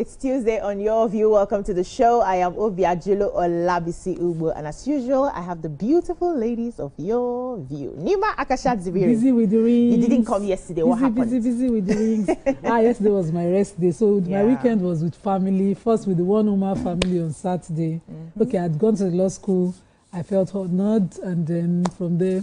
It's Tuesday on Your View. Welcome to the show. I am Obiajulo Olabisi Ubu, and as usual, I have the beautiful ladies of Your View. Nima Akashat Zibiri. Busy with the rings. You didn't come yesterday. What happened? Busy with the rings. Yesterday was my rest day, so my weekend was with family. First with the one-woman family on Saturday. Okay, I'd gone to the law school. I felt honored, and then from there,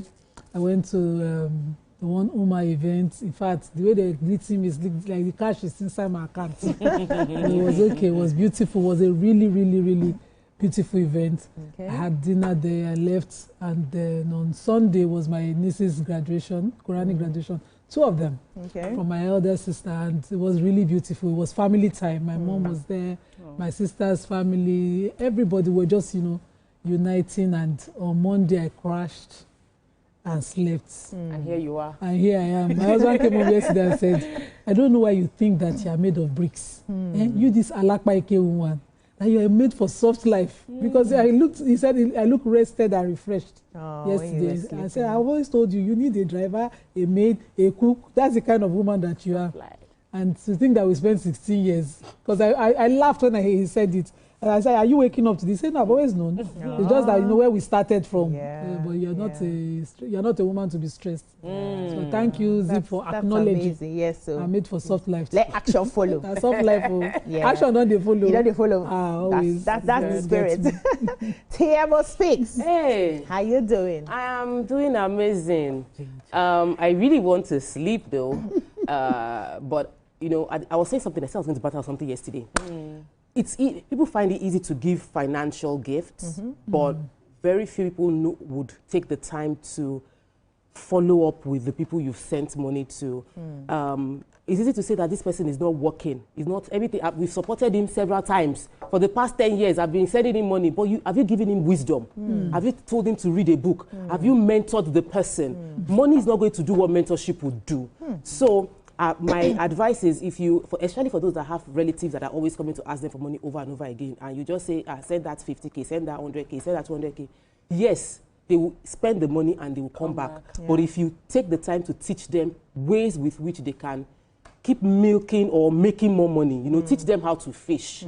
I went to the one Uma event. In fact, the way they greeted me is like the cash is inside my account. It was okay. It was beautiful. It was a really, really, really beautiful event. Okay. I had dinner there. I left, and then on Sunday was my niece's graduation, Quranic graduation. 2 of them from my elder sister, and it was really beautiful. It was family time. My mom was there, my sister's family. Everybody were just, uniting. And on Monday, I crashed and slept. And here you are. And here I am. My husband came over yesterday and said, I don't know why you think that you are made of bricks. You, this Alakpa Ike woman, that you are made for soft life. Because he said, I look rested and refreshed yesterday. I said, I've always told you, you need a driver, a maid, a cook. That's the kind of woman that you are. And to think that we spent 16 years, because I laughed when he said it. And I said, are you waking up to this? He said, no, I've always known. It's just that you know where we started from. But you're not a woman to be stressed. So thank you, Zip, for acknowledging. Amazing. Yes, so I'm made for soft life. Let action follow. Soft life. Action don't they follow. You don't they follow. Always. That's the spirit. TMO Speaks. Hey. How you doing? I am doing amazing. I really want to sleep though. But I was saying something. I said I was going to battle something yesterday. People find it easy to give financial gifts, but very few people would take the time to follow up with the people you've sent money to. It's easy to say that this person is not working. It's not everything. We've supported him several times. For the past 10 years, I've been sending him money, but have you given him wisdom? Have you told him to read a book? Have you mentored the person? Money is not going to do what mentorship would do. So, my advice is, especially for those that have relatives that are always coming to ask them for money over and over again, and you just say, send that 50K, send that 100K, send that 200K. Yes, they will spend the money and they will come back. But if you take the time to teach them ways with which they can keep milking or making more money, teach them how to fish.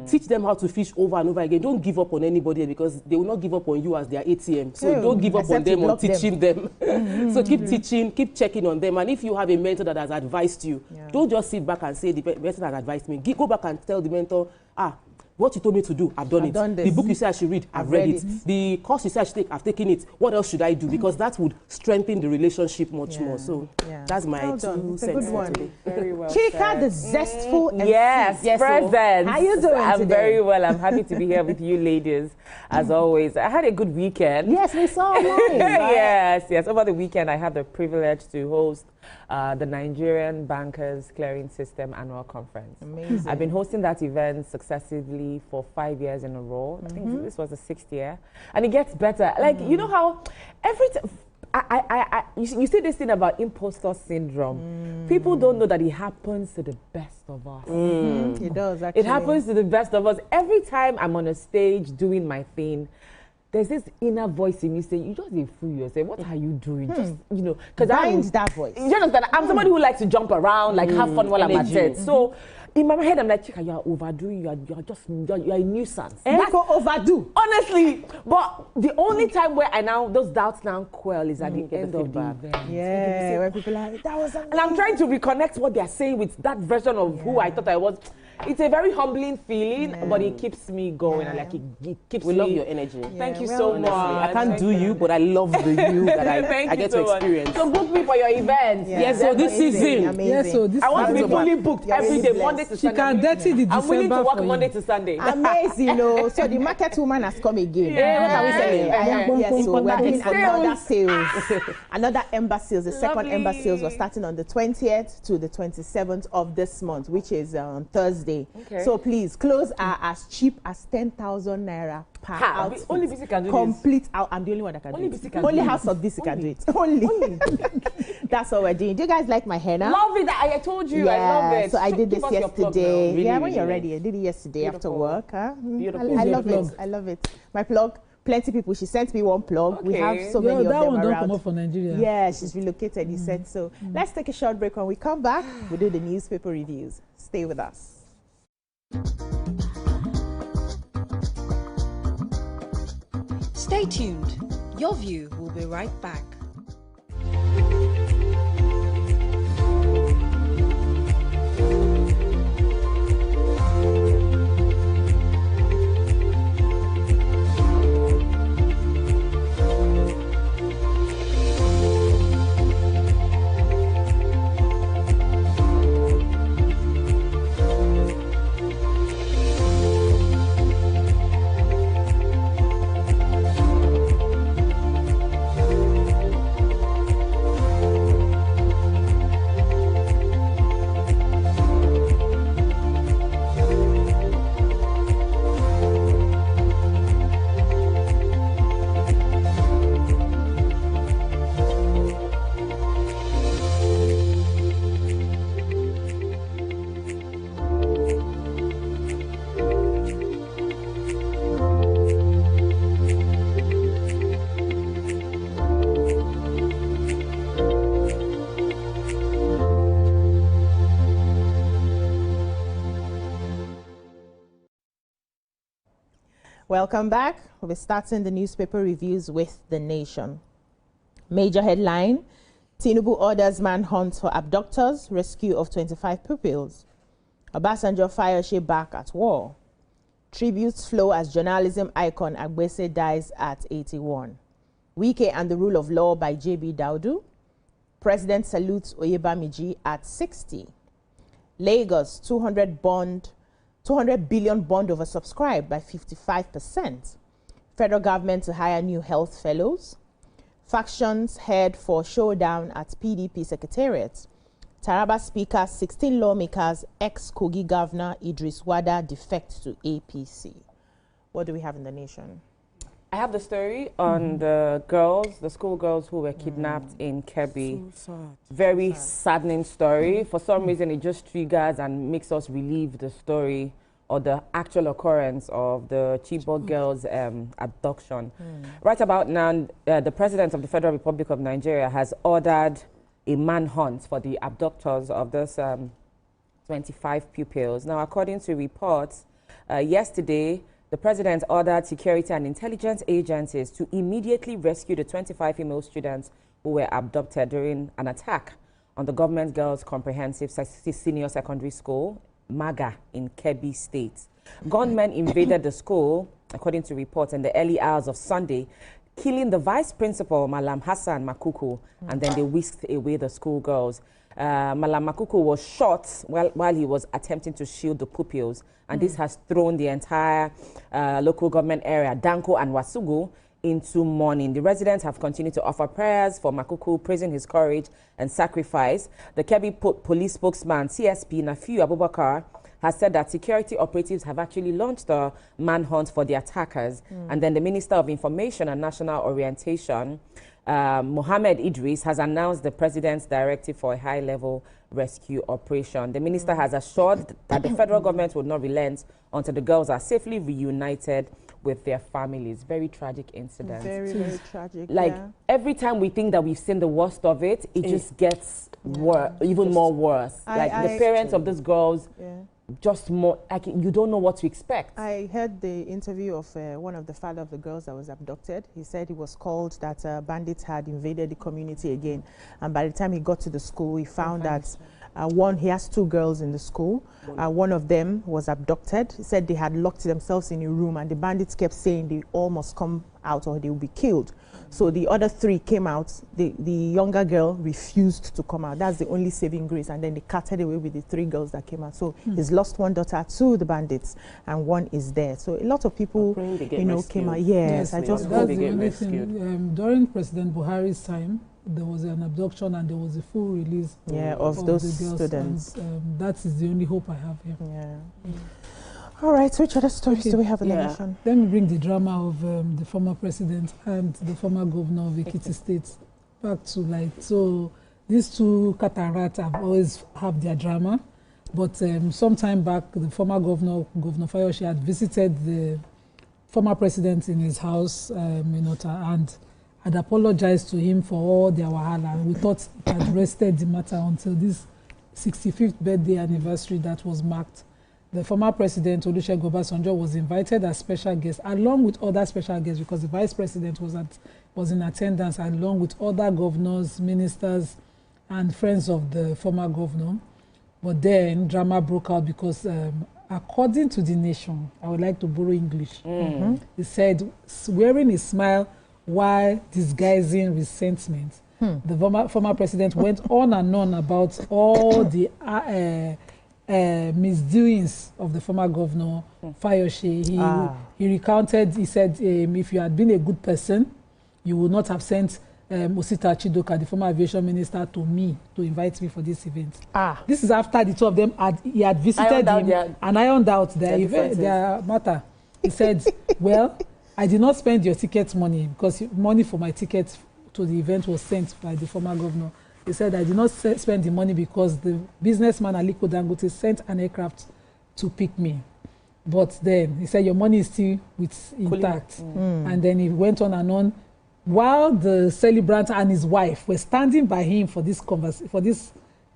Teach them how to fish over and over again. Don't give up on anybody because they will not give up on you as their ATM. So don't give up on them on teaching them. So keep teaching, keep checking on them. And if you have a mentor that has advised you, don't just sit back and say, the person has advised me. Go back and tell the mentor, what you told me to do, I've done it. The book you said I should read, I've read it. The course you said I should take, I've taken it. What else should I do? Because that would strengthen the relationship much more. So that's my 2 cents. Good one. Today. Very well Chika, said. the zestful MC. Yes, present. How you doing I'm today? very well. I'm happy to be here with you ladies, as always. I had a good weekend. Yes, we saw online. Right? Yes. Over the weekend, I had the privilege to host the Nigerian Bankers Clearing System Annual Conference. Amazing. I've been hosting that event successively for 5 years in a row. I think this was the 6th year. And it gets better. Like, you know how every time... you see this thing about imposter syndrome. People don't know that it happens to the best of us. It does, actually. It happens to the best of us. Every time I'm on a stage doing my thing, there's this inner voice in me saying, you just didn't fool yourself. What are you doing? Just, because Find that voice. You understand? I'm somebody who likes to jump around, like have fun while I'm at it. So in my head, I'm like, Chika, you are overdoing. You're a nuisance. That's overdo. Honestly, but the only time where those doubts now quell is at the end of the event. Yeah, where people are like, that was amazing. And I'm trying to reconnect what they're saying with that version of who I thought I was. It's a very humbling feeling, but it keeps me going. And like it keeps me. We love your energy. Thank you so much. I can't do you, but I love the you that I get to experience. So book me for your event. Yes, so this season. Yes, so this I want to be fully booked every day, Monday to She Sunday. can dirty the I'm willing to December work for Monday you. to Sunday. Amazing, So the market woman has come again. What are we selling? Yes, so we're doing another Sales. sales. Another Ember sales. The second Lovely. Ember sales was starting on the 20th to the 27th of this month, which is on Thursday. Okay. So please, clothes are as cheap as 10,000 naira per outfit. Only BC can do Complete out. I'm the only one that can Only do BC it. can Only do House of BC can do it. Only. That's what we're doing. Do you guys like my henna? Love it. I told you. Yeah, I love it. so I did this Give us your plug yesterday. now. Yeah, when really you're nice. ready. I did it yesterday after Beautiful. work. Beautiful. I love Plug. it. I love it. My plug. Plenty people. She sent me one plug. We have Okay. so many of that them one don't around. come up for Nigeria. Yeah, she's relocated. He said so. Let's take a short break. When we come back, we'll do the newspaper reviews. Stay with us. Stay tuned. Your View will be right back. Welcome back. We'll be starting the newspaper reviews with The Nation. Major headline: Tinubu orders manhunt for abductors, rescue of 25 pupils. Obasanjo Fayose back at war. Tributes flow as journalism icon Agbese dies at 81. Wike and the Rule of Law by J.B. Daudu. President salutes Oyebamiji at 60. Lagos 200 billion bond oversubscribed by 55%. Federal government to hire new health fellows. Factions head for showdown at PDP Secretariat. Taraba Speaker, 16 lawmakers, ex-Kogi Governor Idris Wada defect to APC. What do we have in The Nation? I have the story on the girls, the schoolgirls who were kidnapped in Kebbi. So sad. Very saddening story. For some reason, it just triggers and makes us relive the story or the actual occurrence of the Chibok girls' abduction. Right about now, the President of the Federal Republic of Nigeria has ordered a manhunt for the abductors of this 25 pupils. Now, according to reports, yesterday, the President ordered security and intelligence agencies to immediately rescue the 25 female students who were abducted during an attack on the Government Girls Comprehensive Senior Secondary School, MAGA, in Kebbi State. Gunmen invaded the school, according to reports, in the early hours of Sunday, killing the vice principal, Malam Hassan Makuku, and then they whisked away the schoolgirls. Malam Makuku was shot while he was attempting to shield the pupils, and this has thrown the entire local government area, Danko and Wasugu, into mourning. The residents have continued to offer prayers for Makuku, praising his courage and sacrifice. The Kebbi police spokesman, CSP Nafiu Abubakar, has said that security operatives have actually launched a manhunt for the attackers. And then the Minister of Information and National Orientation, Mohammed Idris, has announced the President's directive for a high-level rescue operation. The minister has assured that the federal government will not relent until the girls are safely reunited with their families. Very tragic incident. Very, very tragic. Like, every time we think that we've seen the worst of it, it just gets even more worse. Like, the parents of these girls, just more, like, you don't know what to expect. I heard the interview of one of the father of the girls that was abducted. He said he was called that bandits had invaded the community again. And by the time he got to the school, he found that he has two girls in the school. One of them was abducted. He said they had locked themselves in a room, and the bandits kept saying they all must come out or they will be killed. So the other three came out. The younger girl refused to come out. That's the only saving grace. And then they carted away with the three girls that came out. So he's lost one daughter to the bandits, and one is there. So a lot of people, came out. Yes, I just that's the only thing. During President Buhari's time, there was an abduction and there was a full release of those the girls students. And, that is the only hope I have here. All right, so which other stories do we have in the nation? Let me bring the drama of the former president and the former governor of Ekiti State back to light. So these two cataracts have always have their drama, but some time back, the former governor, Governor Fayose, had visited the former president in his house in Ota and had apologized to him for all their wahala. And we thought it had rested the matter until this 65th birthday anniversary that was marked. the former president, Olusegun Obasanjo, was invited as special guest, along with other special guests, because the vice president was in attendance, along with other governors, ministers, and friends of the former governor. But then drama broke out because, according to The Nation, I would like to borrow English. He said, wearing a smile while disguising resentment. The former president went on and on about all the misdoings of the former governor, Fayose. He recounted, he said, if you had been a good person, you would not have sent Osita Chidoka, the former aviation minister, to me to invite me for this event. This is after the two of them he had visited him and ironed out their matter. He said, well, I did not spend your ticket money because money for my ticket to the event was sent by the former governor. He said, I did not spend the money because the businessman Aliko Dangote sent an aircraft to pick me. But then he said, your money is still intact. And then he went on and on. While the celebrant and his wife were standing by him for this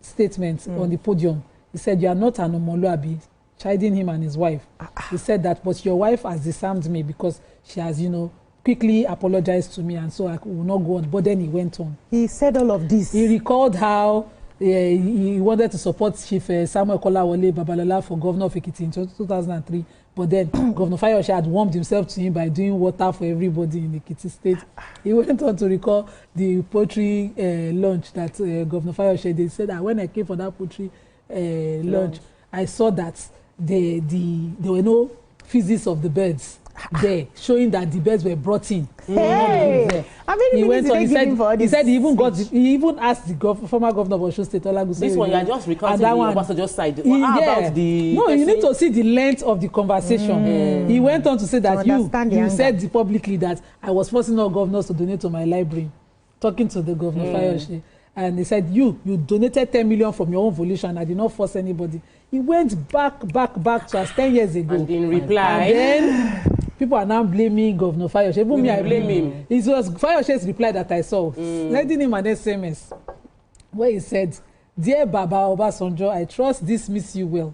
statement on the podium, he said, you are not an Omoluabi, chiding him and his wife. He said that, but your wife has disarmed me because she has, quickly apologized to me, and so I will not go on. But then he went on. He said all of this. He recalled how he wanted to support Chief Samuel Kolawole Babalola for governor of Ekiti in 2003. But then Governor Fayose had warmed himself to him by doing water for everybody in Ekiti State. He went on to recall the poultry lunch that Governor Fayose did. He said that when I came for that poultry lunch, I saw that there were no feces of the birds there, showing that the birds were brought in. Hey, I mean, he went on. He said he even asked the former governor of Osun State, Olagunsoye. This one, you are just recounting the Obasanjo side. About the no, you need to see the length of the conversation. He went on to say that you said publicly that I was forcing all governors to donate to my library, talking to the Governor Fayose. And he said, you donated 10 million from your own volition. I did not force anybody. He went back to us 10 years ago. And in reply, and then people are now blaming Governor Fayose. Even me, I blame him. It was Fayose's reply that I saw, sending him an SMS, where he said, dear Baba Obasanjo, I trust this miss you well.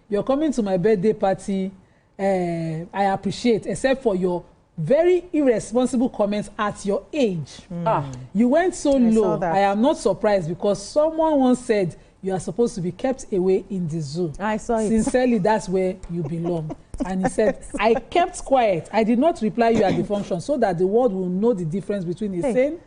You're coming to my birthday party. I appreciate, except for your very irresponsible comments at your age. You went so low. I am not surprised because someone once said you are supposed to be kept away in the zoo. I saw it. Sincerely, that's where you belong. And he said, I kept quiet. I did not reply you at the function so that the world will know the difference between a sane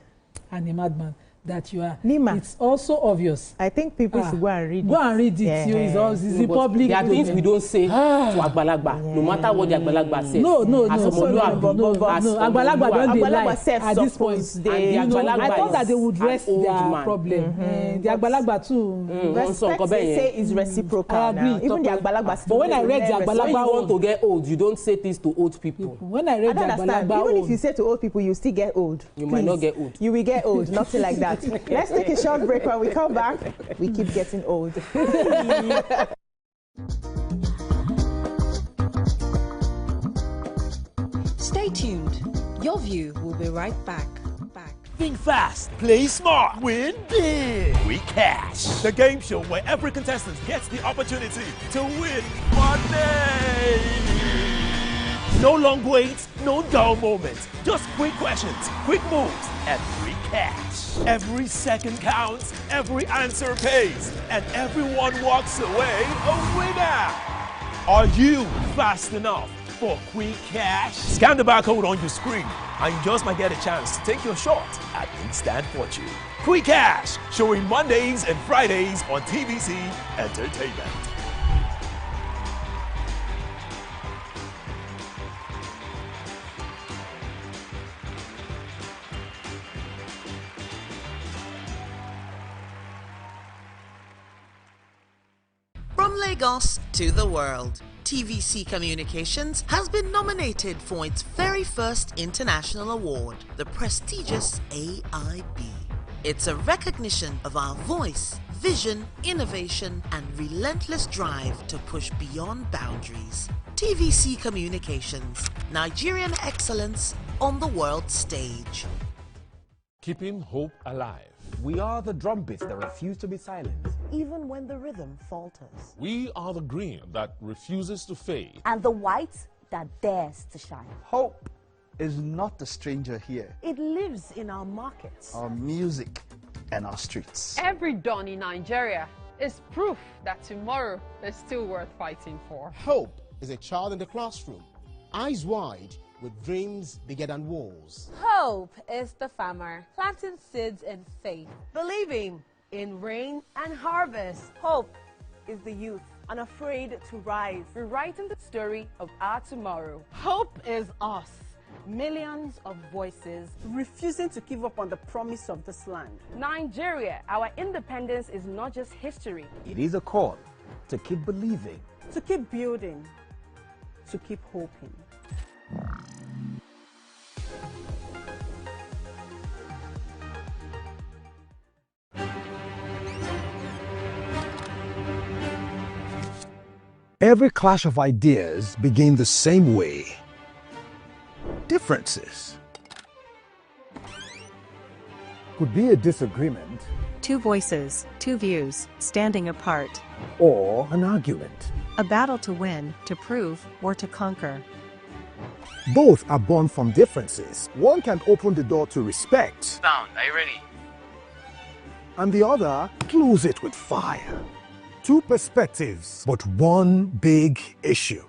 and a madman. That you are. Nima, it's also obvious. I think people should go and read it. Go and read it. It's the public. There are things we don't say to Agbalagba, no matter what the Agbalagba says. No. Agbalagba don't they lie at this point. I thought that they would rest their problem. The Agbalagba too. Respect, they say, is reciprocal. I agree. Even the Agbalagba. But when I read the Agbalagba, when you want to get old, you don't say things to old people. When I read the Agbalagba, even if you say to old people, you still get old. You might not get old. You will get old. Nothing like that. Let's take a short break. When we come back, we keep getting old. Stay tuned. Your view will be right back. Think fast, play smart, win big. We Cash, the game show where every contestant gets the opportunity to win money. No long waits, no dull moments. Just quick questions, quick moves, and free cash. Every second counts, every answer pays, and everyone walks away a winner. Are you fast enough for quick cash? Scan the barcode on your screen, and you just might get a chance to take your shot at instant fortune. Quick Cash, showing Mondays and Fridays on TVC Entertainment. From Lagos to the world, TVC Communications has been nominated for its very first international award, the prestigious AIB. It's a recognition of our voice, vision, innovation, and relentless drive to push beyond boundaries. TVC Communications, Nigerian excellence on the world stage. keeping hope alive. We are the drumbeats that refuse to be silenced. Even when the rhythm falters. We are the green that refuses to fade. And the white that dares to shine. Hope is not a stranger here. It lives in our markets, our music, and our streets. Every dawn in Nigeria is proof that tomorrow is still worth fighting for. Hope is a child in the classroom, eyes wide, with dreams bigger than walls. Hope is the farmer planting seeds in faith, believing in rain and harvest. Hope is the youth unafraid to rise, rewriting the story of our tomorrow. Hope is us, millions of voices refusing to give up on the promise of this land. Nigeria, our independence is not just history. It is a call to keep believing, to keep building, to keep hoping. Every clash of ideas begin the same way. Differences could be a disagreement, two voices, two views, standing apart, or an argument, a battle to win, to prove, or to conquer. Both are born from differences. One can open the door to respect. Sound, are you ready? And the other close it with fire. Two perspectives, but one big issue.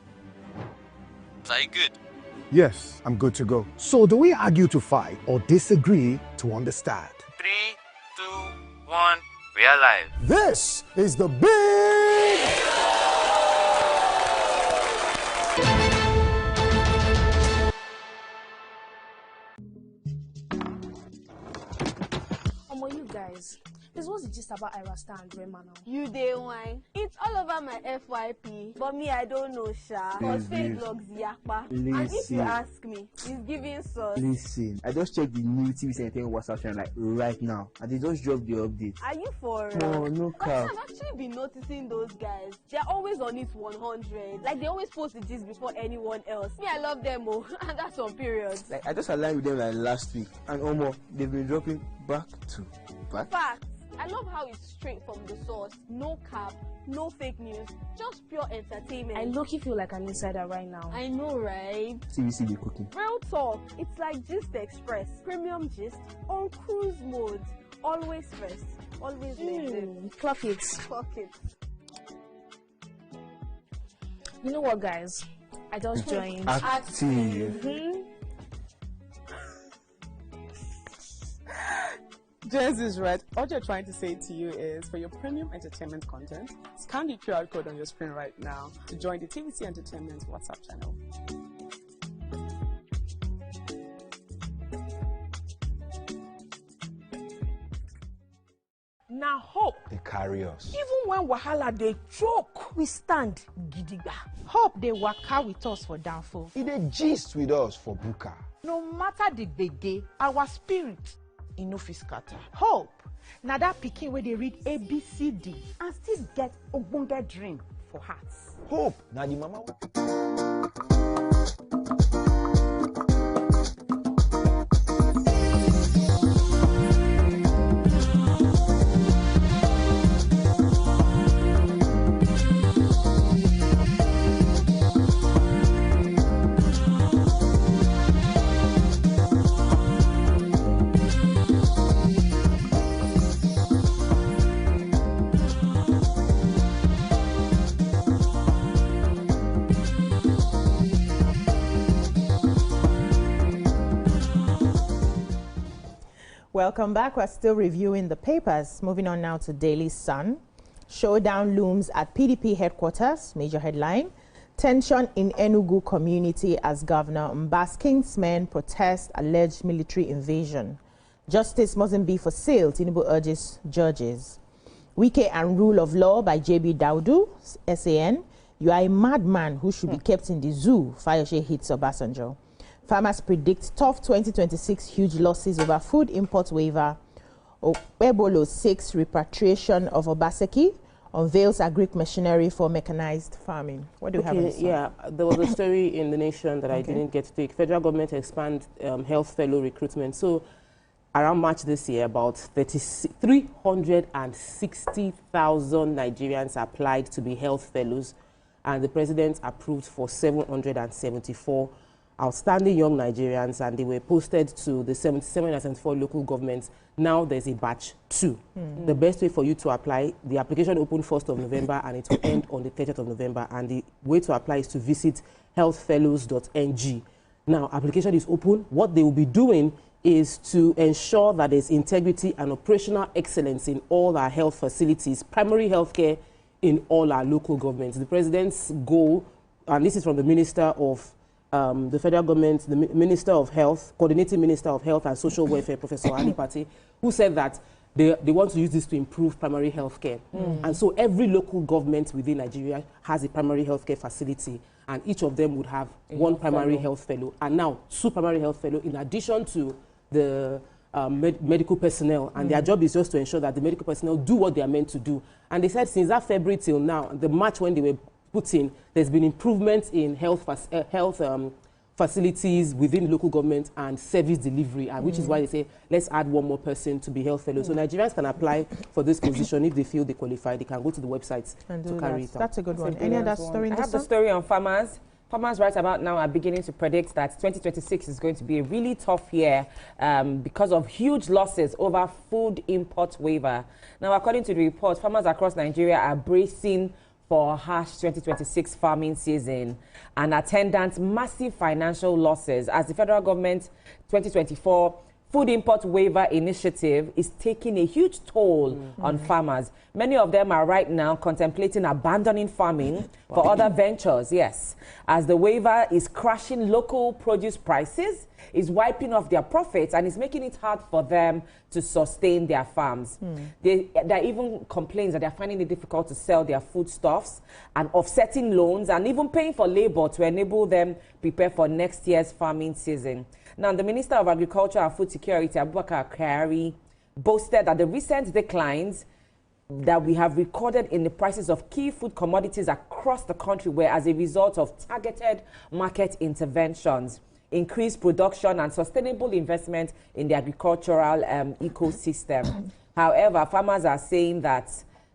Are you good? Yes, I'm good to go. So do we argue to fight or disagree to understand? 3, 2, 1, we are live. This is the big... You guys, this was the gist about Irasta and Rema now. You day wine. It's all over my FYP. But me, I don't know, Sha. Cause fake logs yakpa. And if you ask me, it's giving sauce. Listen, I just checked the new TV Entertainment WhatsApp channel like right now, and they just dropped the update. Are you for Oh, no cap. I've actually been noticing those guys. They're always on it 100. Like they always post the gist before anyone else. Me, I love them, oh, and that's on period. Like I just aligned with them like last week, and they've been dropping back to back. Facts. I love how it's straight from the source. No cap, no fake news, just pure entertainment. I low-key feel like an insider right now. I know, right? TVC be cooking. Real talk. It's like Gist Express. Premium gist on cruise mode. Always first. Always legit. Clock it. Clock it. You know what, guys? I just joined. Active. Jess is right. All you're trying to say to you is, for your premium entertainment content, scan the QR code on your screen right now to join the TVC Entertainment WhatsApp channel. Now hope. They carry us. Even when wahala they choke, we stand gidigba. Hope they waka with us for downfall. They gist with us for buka. No matter the gbege, our spirit in no fit scatter. Hope na that pikin where they read ABCD and still get ogbonge dream for hearts. Hope na the mama. Welcome back. We're still reviewing the papers. Moving on now to Daily Sun. Showdown looms at PDP headquarters. Major headline. Tension in Enugu community as Governor Mbaskin's men protest alleged military invasion. Justice mustn't be for sale, Tinubu urges judges. Wike and Rule of Law by J.B. Daudu, SAN. You are a madman who should be kept in the zoo. Fayose hits Obasanjo. Farmers predict tough 2026 huge losses over food import waiver. Ebolo seeks repatriation of Obaseki. Unveils agric machinery for mechanized farming. What do you have on this? Yeah, there was a story in The Nation that I didn't get to take. Federal government expand health fellow recruitment. So around March this year, about 360,000 Nigerians applied to be health fellows, and the president approved for 774 outstanding young Nigerians, and they were posted to the 774 local governments. Now there's a batch 2. The best way for you to apply, the application opened 1st of November and it will end on the 30th of November, and the way to apply is to visit healthfellows.ng. Now, application is open. What they will be doing is to ensure that there's integrity and operational excellence in all our health facilities, primary health care in all our local governments. The president's goal, and this is from the Minister of the federal government, the Minister of Health, Coordinating Minister of Health and Social Welfare, Professor Ali Pate, who said that they want to use this to improve primary health care. And so every local government within Nigeria has a primary health care facility, and each of them would have one primary health fellow, and now 2 primary health fellow in addition to the medical personnel, and their job is just to ensure that the medical personnel do what they are meant to do. And they said since that February till now, the March when they were put in, there's been improvements in health facilities within local government and service delivery, and which is why they say let's add one more person to be health fellow. So Nigerians can apply for this position if they feel they qualify. They can go to the website to carry it out. That's a good one. Any other story? I have the story on farmers. Farmers right about now are beginning to predict that 2026 is going to be a really tough year because of huge losses over food import waiver. Now, according to the report, farmers across Nigeria are bracing for a harsh 2026 farming season and attendant massive financial losses as the federal government 2024 food import waiver initiative is taking a huge toll on farmers. Many of them are right now contemplating abandoning farming for other ventures, yes, as the waiver is crashing local produce prices, is wiping off their profits, and is making it hard for them to sustain their farms. There are even complaints that they're finding it difficult to sell their foodstuffs and offsetting loans and even paying for labor to enable them prepare for next year's farming season. Now, the Minister of Agriculture and Food Security, Abubakar Kyari, boasted that the recent declines that we have recorded in the prices of key food commodities across the country were as a result of targeted market interventions, increased production and sustainable investment in the agricultural ecosystem. However, farmers are saying that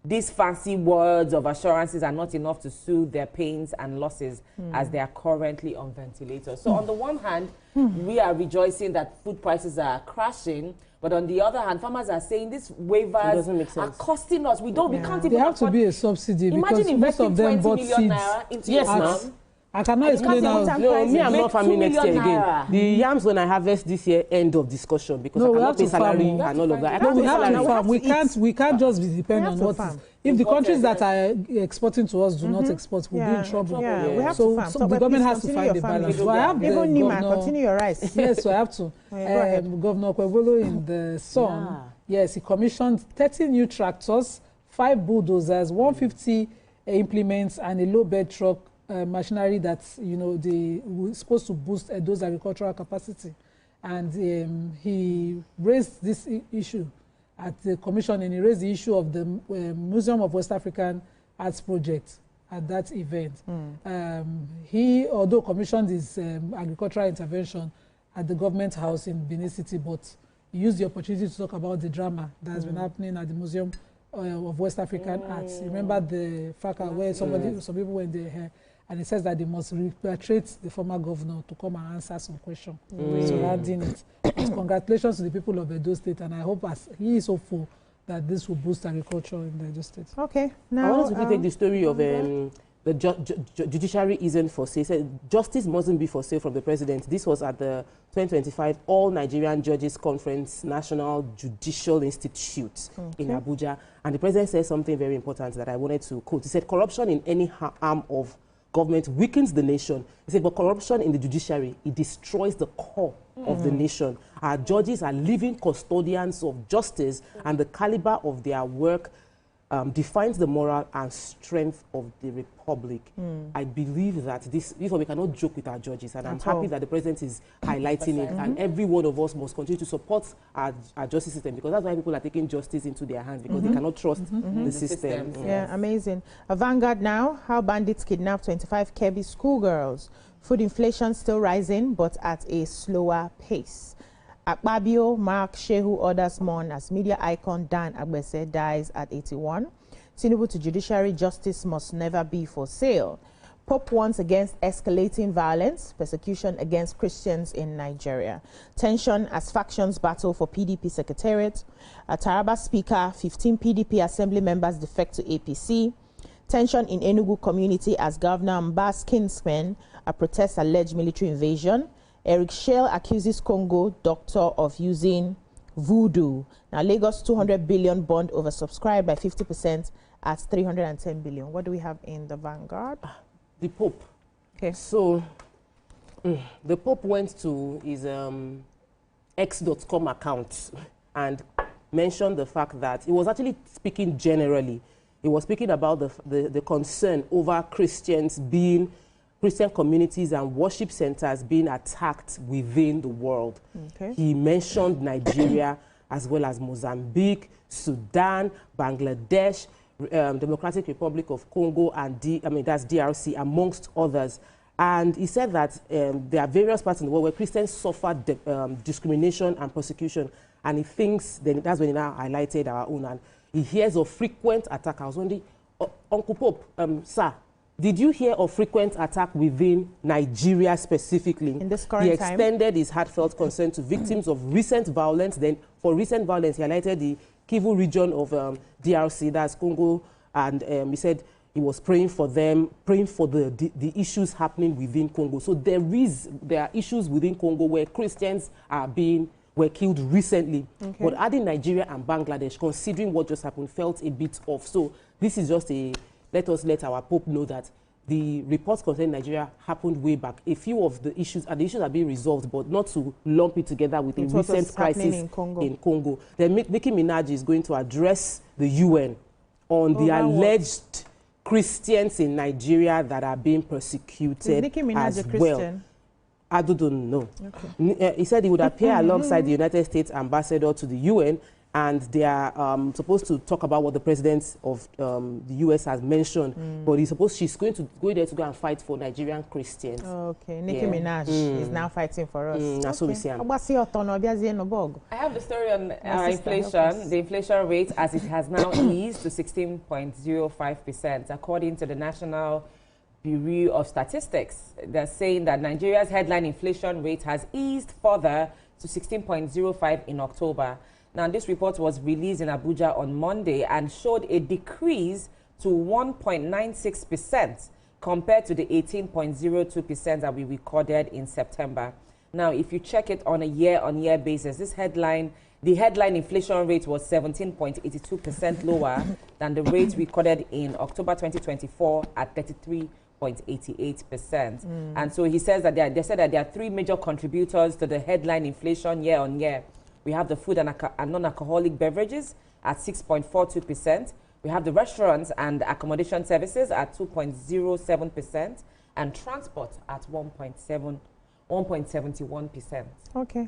these fancy words of assurances are not enough to soothe their pains and losses as they are currently on ventilators. So on the one hand, we are rejoicing that food prices are crashing, but on the other hand, farmers are saying these waivers are costing us. We can't even. They have to be a subsidy because most of them bought seeds. Yes, now. I cannot explain how. No, me, I'm not farming next year again. The yams when I harvest this year, end of discussion, because I cannot pay salary and all of that. No, we have to farm. We can't just be dependent on what is. If the countries that are exporting to us do not export, we'll be in trouble. We have so to farm. So the government has to find a balance. So I have even Nima, continue your rice. Yes, so I have to. Governor Kwebolo in the Sun, yes, he commissioned 30 new tractors, 5 bulldozers, 150 implements, and a low bed truck machinery that's, they were supposed to boost those agricultural capacity. And he raised this issue at the commission, and he raised the issue of the Museum of West African Arts project at that event. He, although commissioned his agricultural intervention at the government house in Benin City, but he used the opportunity to talk about the drama that has been happening at the Museum of West African Arts. Remember the FACA where some people went there, and it says that they must repatriate the former governor to come and answer some questions surrounding it. But congratulations to the people of Edo State, and I hope as he is hopeful that this will boost agriculture in the Edo State. Okay, now I want to take the story of the judiciary isn't for sale. Said justice mustn't be for sale from the president. This was at the 2025 All Nigerian Judges Conference National Judicial Institute in Abuja, and the president said something very important that I wanted to quote. He said, "Corruption in any arm of government weakens the nation." He said, but corruption in the judiciary, it destroys the core of the nation. Our judges are living custodians of justice, and the caliber of their work defines the moral and strength of the republic. I believe that this we cannot joke with our judges, and I'm happy that the president is highlighting it, and every one of us must continue to support our justice system, because that's why people are taking justice into their hands, because they cannot trust the system. Yeah, amazing. A Vanguard now, how bandits kidnap 25 Kebbi schoolgirls. Food inflation still rising, but at a slower pace. Akpabio Mark Shehu orders mourn as media icon Dan Agbese dies at 81. Tinubu to judiciary, justice must never be for sale. Pope warns against escalating violence, persecution against Christians in Nigeria. Tension as factions battle for PDP secretariat. Taraba speaker, 15 PDP assembly members defect to APC. Tension in Enugu community as Governor Mba's kinsmen protest alleged military invasion. Eric Shell accuses Congo doctor of using voodoo. Now, Lagos 200 billion bond oversubscribed by 50% at 310 billion. What do we have in the Vanguard? The Pope. Okay. So, the Pope went to his x.com account and mentioned the fact that he was actually speaking generally. He was speaking about the concern over Christian communities and worship centers being attacked within the world. Okay. He mentioned Nigeria as well as Mozambique, Sudan, Bangladesh, Democratic Republic of Congo, and that's DRC, amongst others. And he said that there are various parts in the world where Christians suffer discrimination and persecution. And he thinks, that's when he now highlighted our own. And he hears of frequent attack. I was wondering, Uncle Pope, sir, did you hear of frequent attack within Nigeria specifically? In this current time? He extended his heartfelt concern to victims of recent violence. Then, for recent violence, he highlighted the Kivu region of DRC, that's Congo, and he said he was praying for them, praying for the issues happening within Congo. So there are issues within Congo where Christians were killed recently. Okay. But adding Nigeria and Bangladesh, considering what just happened, felt a bit off. So this is just let us let our Pope know that the reports concerning Nigeria happened way back. A few of the issues are being resolved, but not to lump it together with a recent crisis in Congo. Then Nicki Minaj is going to address the UN on the alleged Christians in Nigeria that are being persecuted. Is Nicki Minaj as a Christian? Well. I don't know. Okay. He said he would appear alongside the United States ambassador to the UN, and they are supposed to talk about what the president of the U.S. has mentioned. But she's going to go there to go and fight for Nigerian Christians. Okay, Nicki Minaj is now fighting for us. That's what we see. I have the story on inflation. The inflation rate, as it has now eased to 16.05%, according to the National Bureau of Statistics. They're saying that Nigeria's headline inflation rate has eased further to 16.05 in October. Now, this report was released in Abuja on Monday and showed a decrease to 1.96% compared to the 18.02% that we recorded in September. Now, if you check it on a year-on-year basis, the headline inflation rate was 17.82% lower than the rate recorded in October 2024 at 33.88%. And so he says that they said that there are three major contributors to the headline inflation year-on-year. We have the food and non-alcoholic beverages at 6.42%. We have the restaurants and accommodation services at 2.07%, and transport at 1.71%. Okay.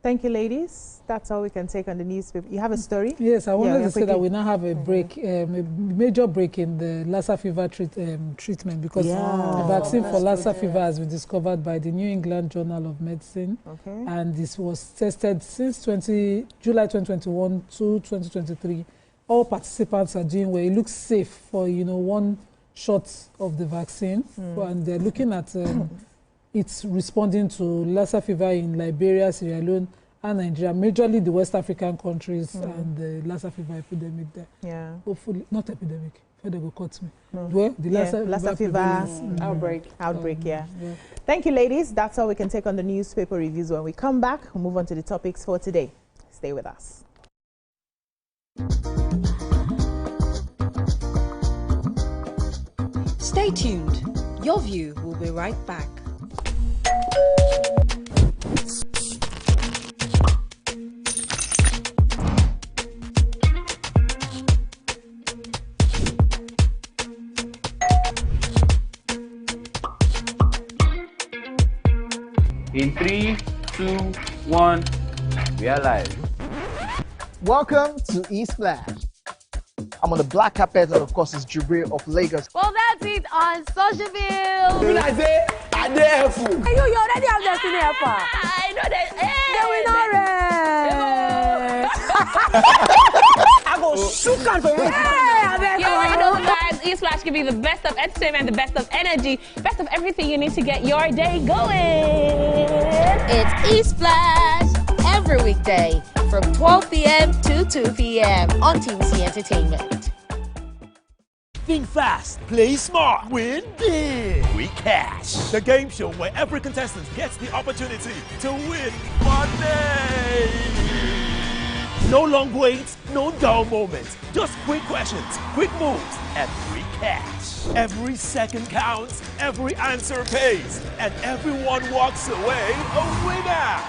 Thank you, ladies. That's all we can take on the newspaper. You have a story? Yes, I wanted to say that we now have a break, a major break in the Lassa fever treatment, because the vaccine for Lassa fever has been discovered by the New England Journal of Medicine. Okay. And this was tested since July 2021 to 2023. All participants are doing well. It looks safe for, one shot of the vaccine. And they're looking at it's responding to Lassa fever in Liberia, Sierra Leone, and Nigeria, majorly the West African countries, and the Lassa fever epidemic there. Yeah. Hopefully, not epidemic. They go cut me. Well, the Lassa fever outbreak. Yeah. Thank you, ladies. That's all we can take on the newspaper reviews. When we come back, we'll move on to the topics for today. Stay with us. Stay tuned. Your View will be right back. In 3, 2, 1, we are live. Welcome to E-Splash. I'm on the black carpet, and of course, it's Jubril of Lagos. Well, that's it on Socialville. I say, I dare fool. You already have Destiny Alpha. I know that. Hey! we not rest. I go shoot on for you. You already know, guys. E-Splash can be the best of entertainment, the best of energy, best of everything you need to get your day going. It's E-Splash every weekday from 12 p.m. to 2 p.m. on TVC Entertainment. Think fast, play smart, win big. We Cash, the game show where every contestant gets the opportunity to win money. No long waits, no dull moments. Just quick questions, quick moves, and free cash. Every second counts, every answer pays, and everyone walks away a winner.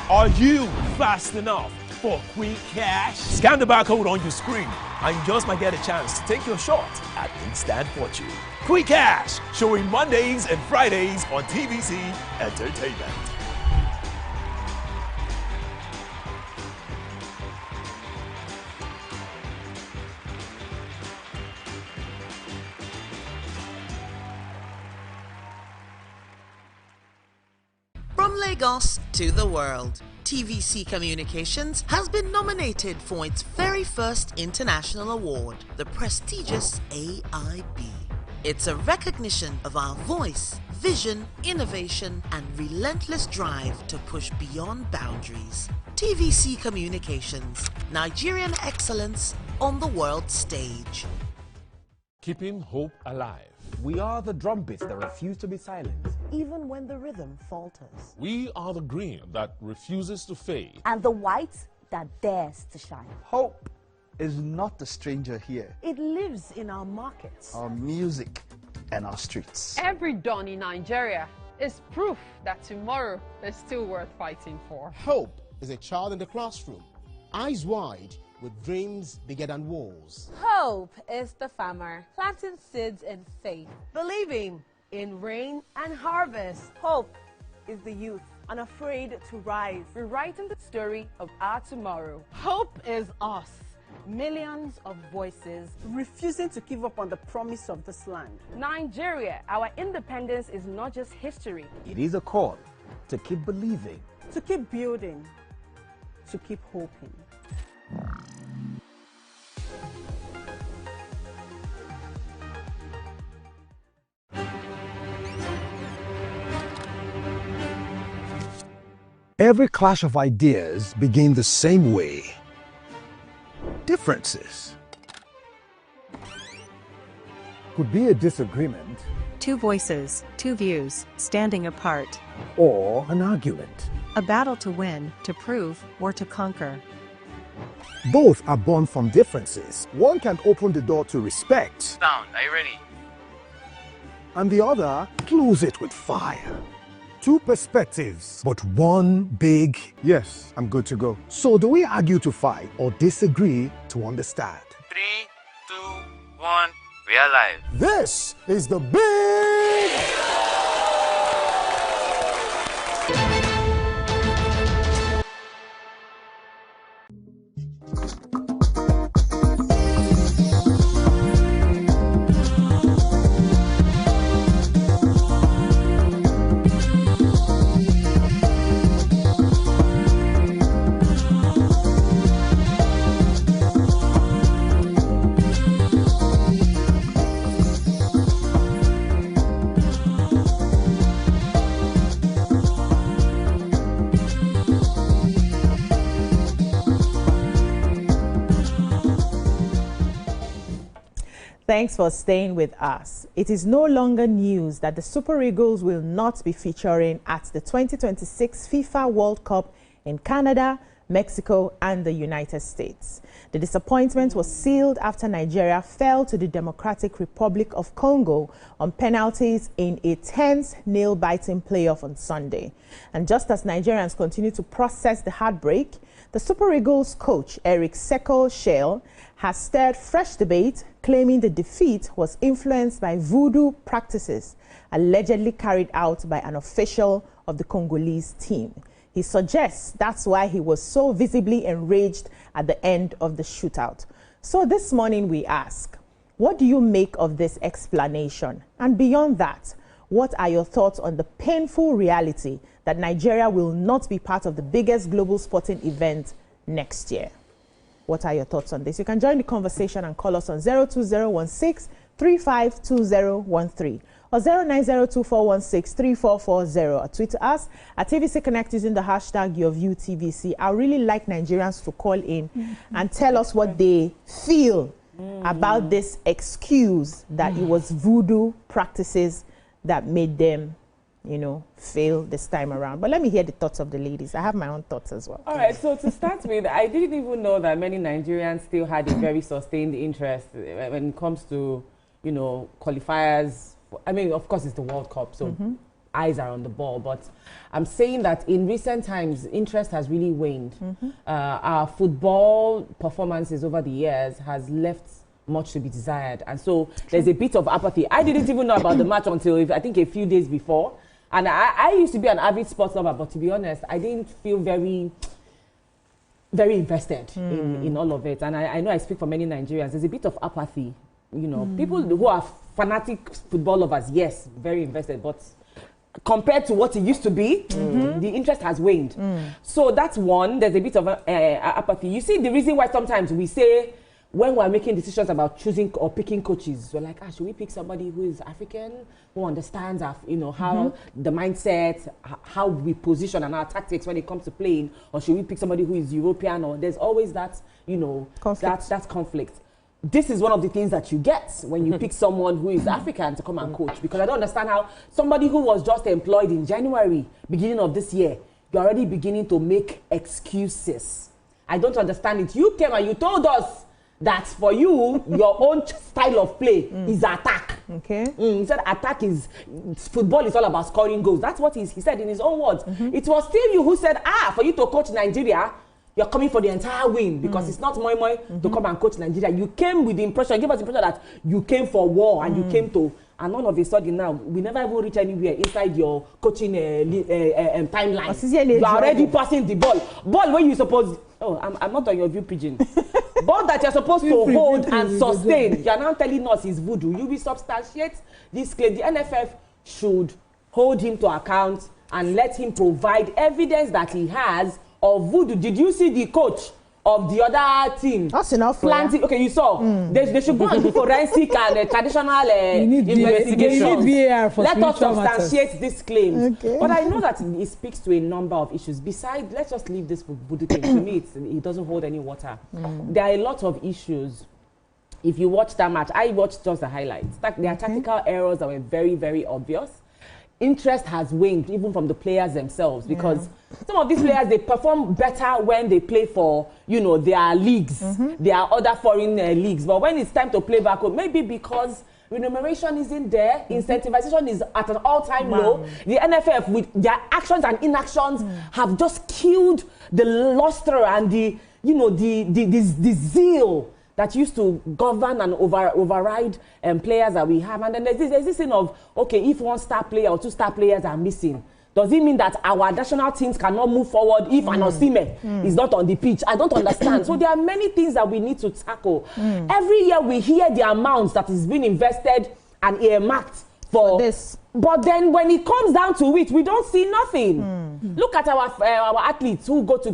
Are you fast enough for quick cash? Scan the barcode on your screen, and you just might get a chance to take your shot at instant fortune. Quick Cash, showing Mondays and Fridays on TVC Entertainment. From Lagos to the world, TVC Communications has been nominated for its very first international award, the prestigious AIB. It's a recognition of our voice, vision, innovation, and relentless drive to push beyond boundaries. TVC Communications, Nigerian excellence on the world stage. Keeping hope alive. We are the drumbeats that refuse to be silent. Even when the rhythm falters. We are the green that refuses to fade. And the white that dares to shine. Hope is not a stranger here. It lives in our markets, our music, and our streets. Every dawn in Nigeria is proof that tomorrow is still worth fighting for. Hope is a child in the classroom, eyes wide, with dreams bigger than walls. Hope is the farmer planting seeds in faith. believing in rain and harvest. Hope is the youth unafraid to rise. Rewriting the story of our tomorrow. Hope is us, millions of voices refusing to give up on the promise of this land. Nigeria, our independence is not just history. It is a call to keep believing, to keep building, to keep hoping. Every clash of ideas begin the same way. Differences could be a disagreement, Two voices, two views, standing apart. or an argument. A battle to win, to prove, or to conquer. Both are born from differences. One can open the door to respect, Sound, are you ready? and the other close it with fire. Two perspectives, but one big yes, I'm good to go. So do we argue to fight or disagree to understand? 3, 2, 1, we are live. This is the big... Thanks for staying with us. It is no longer news that the Super Eagles will not be featuring at the 2026 FIFA World Cup in Canada, Mexico, and the United States. The disappointment was sealed after Nigeria fell to the Democratic Republic of Congo on penalties in a tense, nail-biting playoff on Sunday. And just as Nigerians continue to process the heartbreak, the Super Eagles coach, Eric Seko Shale, has stirred fresh debate, claiming the defeat was influenced by voodoo practices allegedly carried out by an official of the Congolese team. He suggests that's why he was so visibly enraged at the end of the shootout. So this morning we ask, what do you make of this explanation? And beyond that, What are your thoughts on the painful reality that Nigeria will not be part of the biggest global sporting event next year? What are your thoughts on this? You can join the conversation and call us on 02016-352013 or 09024163440 or tweet us at TVC Connect using the hashtag YourViewTVC. I really like Nigerians to call in and tell us what they feel about this excuse that it was voodoo practices that made them, you know, fail this time around. But let me hear the thoughts of the ladies. I have my own thoughts as well. All right, so to start with, I didn't even know that many Nigerians still had a very sustained interest when it comes to, you know, qualifiers. I mean, of course, it's the World Cup, so eyes are on the ball. But I'm saying that in recent times, interest has really waned. Our football performances over the years has left much to be desired. And so there's a bit of apathy. I didn't even know about the match until, I think, a few days before. And I used to be an avid sports lover, but to be honest, I didn't feel very invested in all of it. And I know I speak for many Nigerians. There's a bit of apathy. You know, people who are fanatic football lovers, yes, very invested, but compared to what it used to be, the interest has waned. So that's one. There's a bit of apathy. You see, the reason why sometimes we say, when we're making decisions about choosing or picking coaches, we're like, should we pick somebody who is African, who understands our, you know, how the mindset, how we position and our tactics when it comes to playing, or should we pick somebody who is European? Or there's always that, you know, that conflict. This is one of the things that you get when you pick someone who is African to come and coach, because I don't understand how somebody who was just employed in January, beginning of this year, you're already beginning to make excuses. I don't understand it. You came and you told us that for you, your own style of play is attack. Okay. He said attack is, football is all about scoring goals. That's what he said in his own words. It was still you who said, for you to coach Nigeria, you're coming for the entire win, because it's not moi to come and coach Nigeria. You came with the impression, give us the impression that you came for war and you came to, and all of a sudden now, we never even reach anywhere inside your coaching timeline. You are already passing the ball. Ball where you supposed, I'm not on your view pigeon. Ball that you're supposed to hold and sustain. You're now telling us it's voodoo. You will substantiate this claim. The NFF should hold him to account and let him provide evidence that he has of voodoo. Did you see the coach of the other team? That's enough. Okay, you saw. They should go and do forensic and traditional investigation. Let us substantiate this claim. Okay. But I know that it speaks to a number of issues. Besides, let's just leave this voodoo claim. To me, it doesn't hold any water. There are a lot of issues. If you watch that match, I watched just the highlights. There are tactical errors that were very, very obvious. Interest has waned even from the players themselves, because some of these players, they perform better when they play for, you know, their leagues, their other foreign leagues. But when it's time to play back home, maybe because remuneration isn't there, incentivization is at an all-time low. The NFF, with their actions and inactions, have just killed the luster and the, you know, the zeal that used to govern and override players that we have. And then there's this thing of, okay, if one star player or two star players are missing, does it mean that our national teams cannot move forward if an Osimhen is not on the pitch? I don't understand. So there are many things that we need to tackle. Every year we hear the amounts that is being invested and earmarked for this. But then when it comes down to it, we don't see nothing. Look at our athletes who go to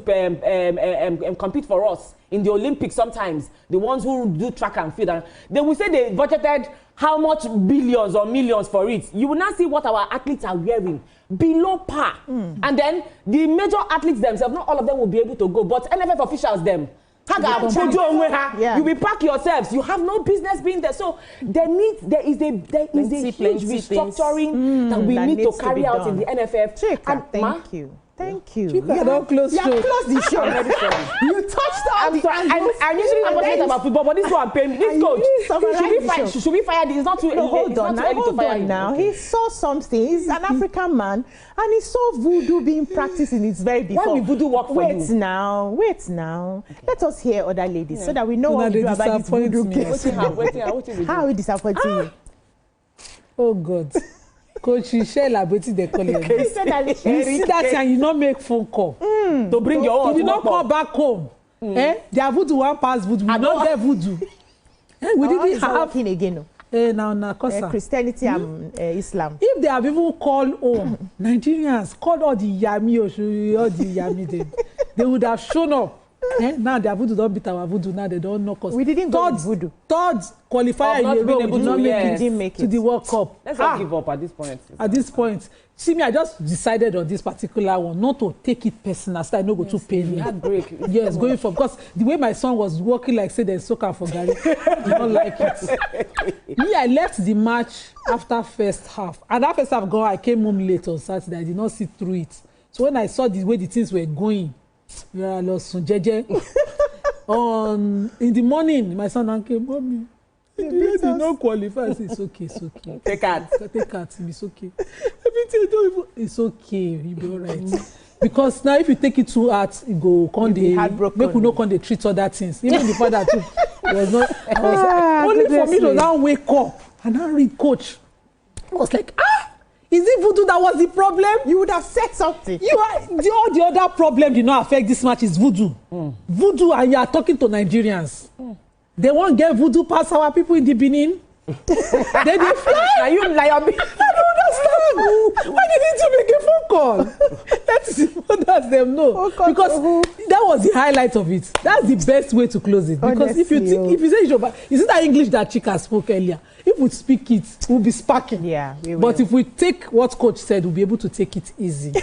compete for us in the Olympics sometimes, the ones who do track and field. And they will say they budgeted how much billions or millions for it. You will not see what our athletes are wearing. Below par. And then the major athletes themselves, not all of them will be able to go, but NFF officials, them. You will pack yourselves. You have no business being there. So there is a huge restructuring that we need to carry out in the NFF. Thank you. Thank you. You don't close the show. You touched all the angles. I'm usually not passionate about football, but this one paying me. This coach, should we fire this? It's not too early. Hold on now. He saw something. He's an African man, and he saw voodoo being practiced in his very before. Why will voodoo work for you? Wait now. Okay. Let us hear other ladies so that we know what we do about this voodoo case. How are we disappointing you? Oh God. Coach, you share elaborating the call. You see that and you not make phone call to bring your own. You not call back home. They are voodoo one pass voodoo. We don't get voodoo. We didn't have again. Now, Christianity and Islam. If they have even called Nigerians, called all the Yami, all the Yami, they would have shown up. Now their voodoo don't beat our voodoo. Now they don't knock us. We didn't go with voodoo. Third qualifier in Europe, we did not make it to the World Cup. Let's not give up at this point. At this point, see me, I just decided on this particular one not to take it personal. So I no go to pay me. Heartbreak. Yes, going for because the way my son was walking like say there's soccer for Gary, I did not like it. Me, I left the match after first half, and that first half gone, I came home late on Saturday. I did not sit through it. So when I saw the way the things were going. Yeah, lost Jeje. In the morning, my son came, Mommy, you did not qualify. I said, it's okay, it's okay. Take out. It's okay. It's okay, you'll be all right. Because now if you take it too hard, you go make you no treat other things. Even the father too. Was not only for me to now wake up and now read coach. I was like, is it voodoo that was the problem? You would have said something. All the other problem did not affect this match is voodoo. Voodoo, and you are talking to Nigerians. They won't get voodoo past our people in the Benin. They fly. Are you like I don't understand. Why didn't you make a phone call? That is what them know. Because that was the highlight of it. That's the best way to close it. Because honestly, if you say is it that English that Chika spoke earlier? If we speak it, we'll be sparking. Yeah, we will. But if we take what coach said, we'll be able to take it easy.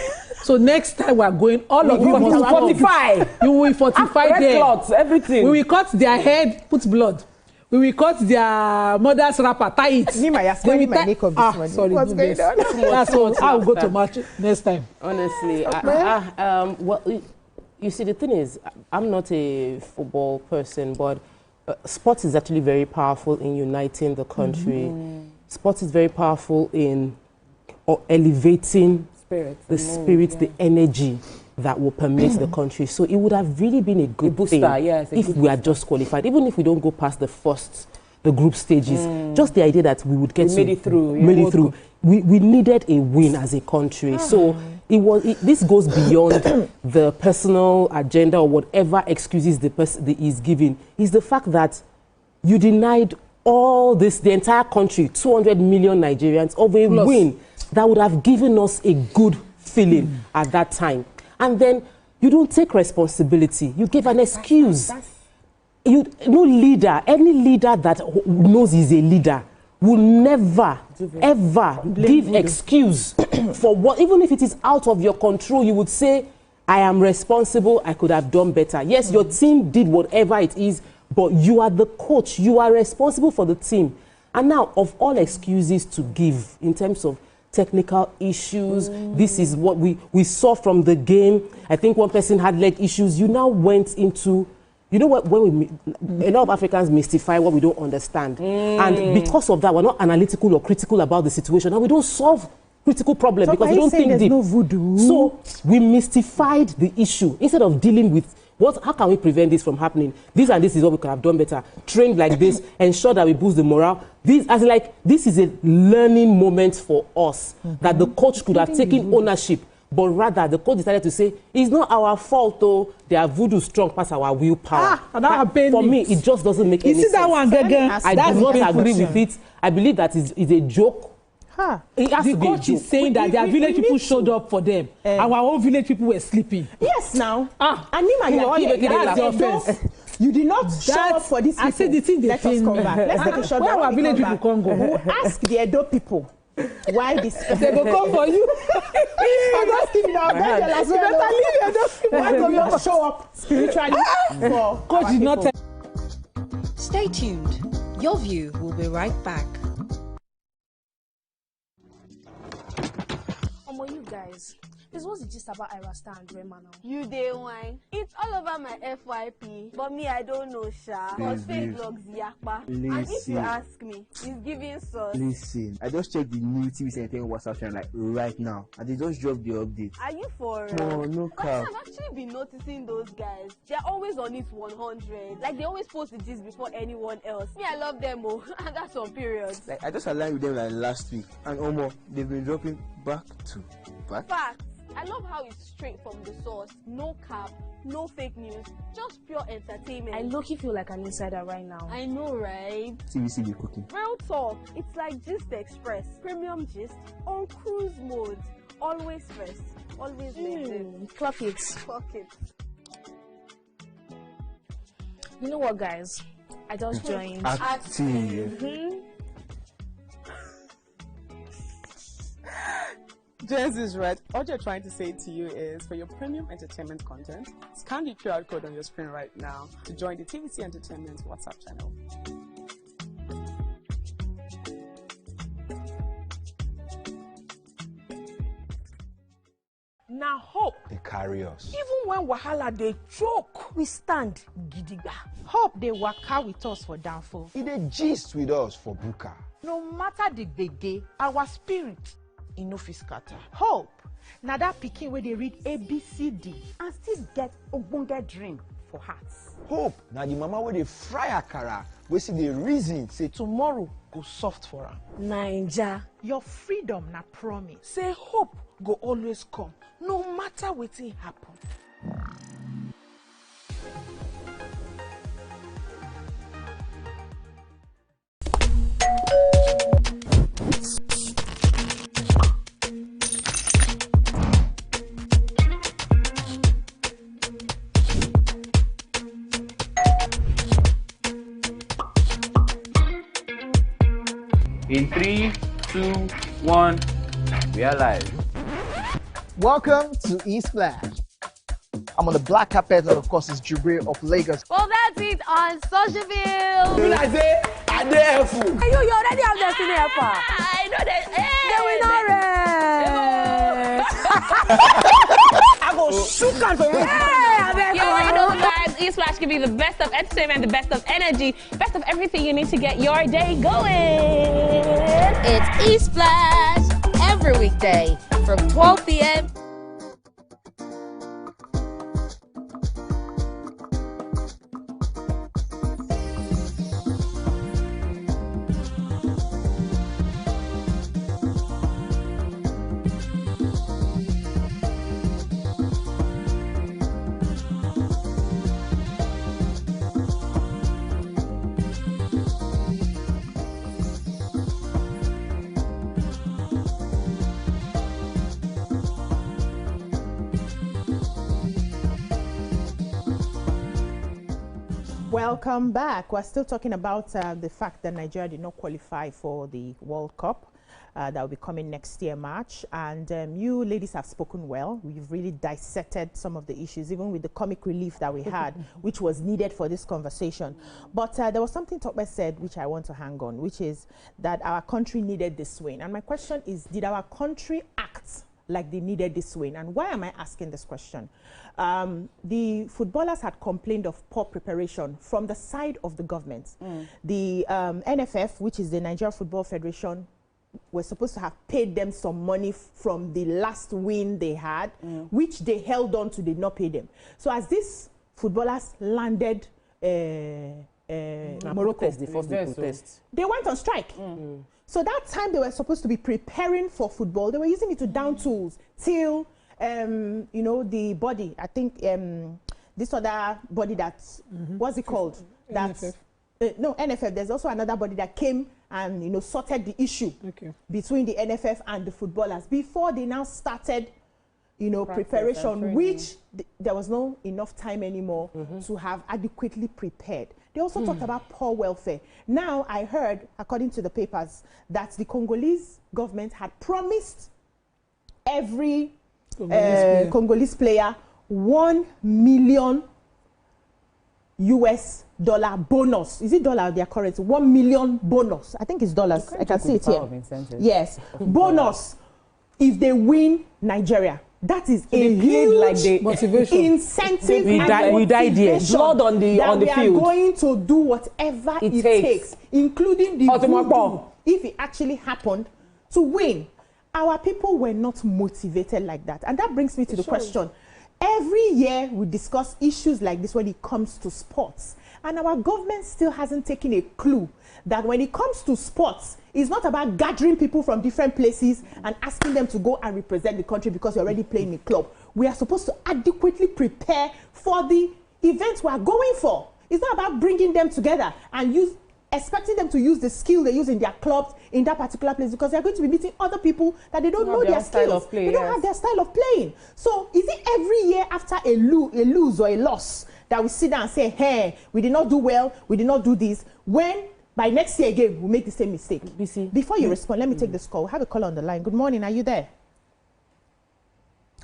So next time we're going, all of you must fortify. You will fortify them. Clots, everything. We will cut their head, put blood. We will cut their mother's wrapper, tie it. Nima, you're spoiling my makeup this morning. Sorry, what's going on? That's what I'll go to match next time. Honestly, well, you see, the thing is, I'm not a football person, but sports is actually very powerful in uniting the country. Sports is very powerful in elevating the spirit, the energy that will permeate the country. So it would have really been a good thing if we had just qualified, even if we don't go past the group stages. Just the idea that we would get made it through. Made it through. We needed a win as a country. So this goes beyond the personal agenda or whatever excuses the person is giving. Is the fact that you denied the entire country, 200 million Nigerians, of a win that would have given us a good feeling at that time. And then you don't take responsibility. You give an excuse. No leader, any leader that knows he's a leader will never, ever give excuse for what, even if it is out of your control, you would say, I am responsible, I could have done better. Yes, your team did whatever it is, but you are the coach. You are responsible for the team. And now, of all excuses to give in terms of technical issues, this is what we saw from the game. I think one person had leg issues. You now went into, you know what, when a lot of Africans mystify what we don't understand. And because of that, we're not analytical or critical about the situation. And we don't solve critical problems because we don't think there's no voodoo. So we mystified the issue instead of dealing with how can we prevent this from happening? This and this is what we could have done better. Trained like this, ensure that we boost the morale. This is a learning moment for us that the coach could have taken ownership, but rather the coach decided to say, it's not our fault though, they are voodoo strong past our willpower. For me, it just doesn't make any sense. You see that one, Gaga? I do not agree with it. I believe that is a joke. The coach is saying that their village people showed up for them, and our own village people were sleeping. Yes, now. That's the offense. You did not show up for this people. I said the thing Let us come back. Let's take a shot. Where our village people come go? We'll ask the Edo people why this. They go come for you. I'm asking now. Why do you not show up spiritually for coach did not tell. Stay tuned. Your View will be right back. You guys, this was just about Irasta and Rema now. You day wine. It's all over my FYP. But me, I don't know, Sha. Because fake blogs yakpa. And if you ask me, he's giving sauce. Listen, I just checked the new TV Entertainment WhatsApp channel right now. And they just dropped the update. Are you for Oh, no cap. I've actually been noticing those guys. They're always on it 100. Like, they always post the gist before anyone else. Me, I love them, oh. And that's on period. Like, I just aligned with them like last week. And almost, they've been dropping back to back. Facts. I love how it's straight from the source. No cap, no fake news, just pure entertainment. I low-key feel like an insider right now. I know, right? TVC be cooking. Real talk. It's like Gist Express. Premium gist on cruise mode. Always first. Always Clock it. Clock it. You know what, guys? I just joined. Active. Jens is right. All you're trying to say to you is, for your premium entertainment content, scan the QR code on your screen right now to join the TVC Entertainment WhatsApp channel. Now hope They carry us. even when wahala they choke, we stand gidigba. Hope they waka with us for downfall. They gist with us for buka. No matter the gbege, our spirit in no fit scatter. Hope. Now that pikin where they read ABCD and still get ogbonge dream for hearts. Hope. Now the mama where they fry akara, we see the reason say tomorrow go soft for her. Naija, your freedom na promise. Say hope go always come, no matter wetin happen. In 3, 2, 1, we are live. Welcome to E-Splash. I'm on the black carpet, and of course, it's Jubril of Lagos. Well, that's it on Socialville. When I say, I dare fool. You already have Destiny Helper. I know that. I go shook and for You already know, guys. E-Splash can be the best of entertainment, the best of energy, best of everything you need to get your day going. It's E-Splash every weekday from 12 p.m. Welcome back. We're still talking about the fact that Nigeria did not qualify for the World Cup that will be coming next year, March. And you ladies have spoken well. We've really dissected some of the issues, even with the comic relief that we had, which was needed for this conversation. But there was something Tokbe said, which I want to hang on, which is that our country needed this win. And my question is, did our country act like they needed this win? And why am I asking this question? The footballers had complained of poor preparation from the side of the government. The NFF, which is the Nigeria Football Federation, were supposed to have paid them some money from the last win they had, which they held on to, did not pay them. So as these footballers landed Morocco, they went on strike. So that time they were supposed to be preparing for football. They were using it to down tools till, you know, the body, I think this other body that's, what's it called? That's, no, NFF. There's also another body that came and, you know, sorted the issue between the NFF and the footballers before they now started, you know, preparation, which there was no enough time anymore to have adequately prepared. They also talked about poor welfare. Now, I heard, according to the papers, that the Congolese government had promised every Congolese player $1 million US bonus. Is it dollar, their currency? 1 million bonus. I think it's dollars. I can see it here. Yes. Bonus if they win Nigeria. That is a huge motivation, incentive. We died here. Blood on the field. We are going to do whatever it takes, including the voodoo, if it actually happened, to win. Our people were not motivated like that. And that brings me to the question. Every year we discuss issues like this when it comes to sports. And our government still hasn't taken a clue that when it comes to sports, it's not about gathering people from different places and asking them to go and represent the country because you're already playing a club. We are supposed to adequately prepare for the events we are going for. It's not about bringing them together and expecting them to use the skill they use in their clubs in that particular place, because they're going to be meeting other people that they don't know their skills. They don't have their style of playing. So is it every year after a lose or a loss that we sit down and say, hey, we did not do well, we did not do this, when by next year again we'll make the same mistake? Before you respond, let me take this call. We have a call on the line. Good morning, are you there?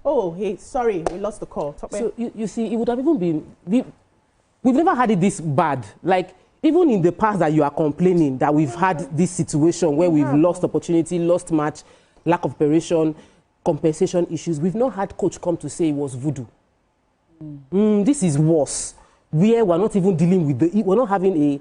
Oh, hey, sorry, we lost the call. So you see, it would have even been, we've never had it this bad. Like, even in the past that you are complaining that we've had this situation where we've lost opportunity, lost match, lack of preparation, compensation issues, we've not had coach come to say it was voodoo. This is worse. Where we're not even dealing with we're not having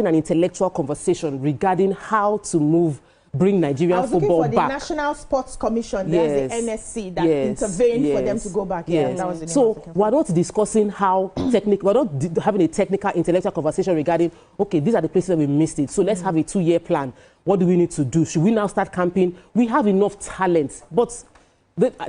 an intellectual conversation regarding how to bring Nigerian football back. I was looking for the National Sports Commission, there's the NSC that intervened for them to go back. That was the name so we're not discussing how technical, we're not having a technical, intellectual conversation regarding, okay, these are the places where we missed it. So let's have a 2-year plan. What do we need to do? Should we now start camping? We have enough talent, but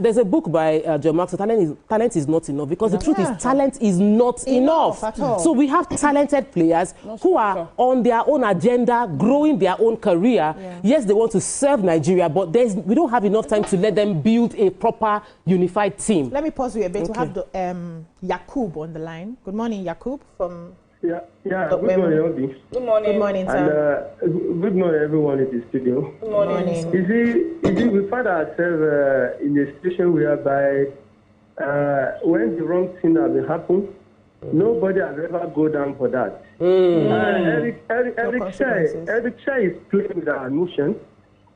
there's a book by John Marks, talent is not enough, because the truth is talent is not enough at all. So we have talented players who are on their own agenda, growing their own career. Yes, they want to serve Nigeria, but we don't have enough time to let them build a proper unified team. Let me pause you a bit. We have the Yakub on the line. Good morning, Yakub from... Good morning, Obi. Good morning. Good morning, sir. And good morning, everyone in the studio. Good morning. You see, we find ourselves in a situation whereby when the wrong thing has been happened, nobody has ever go down for that. Eric Shai is playing with our emotions.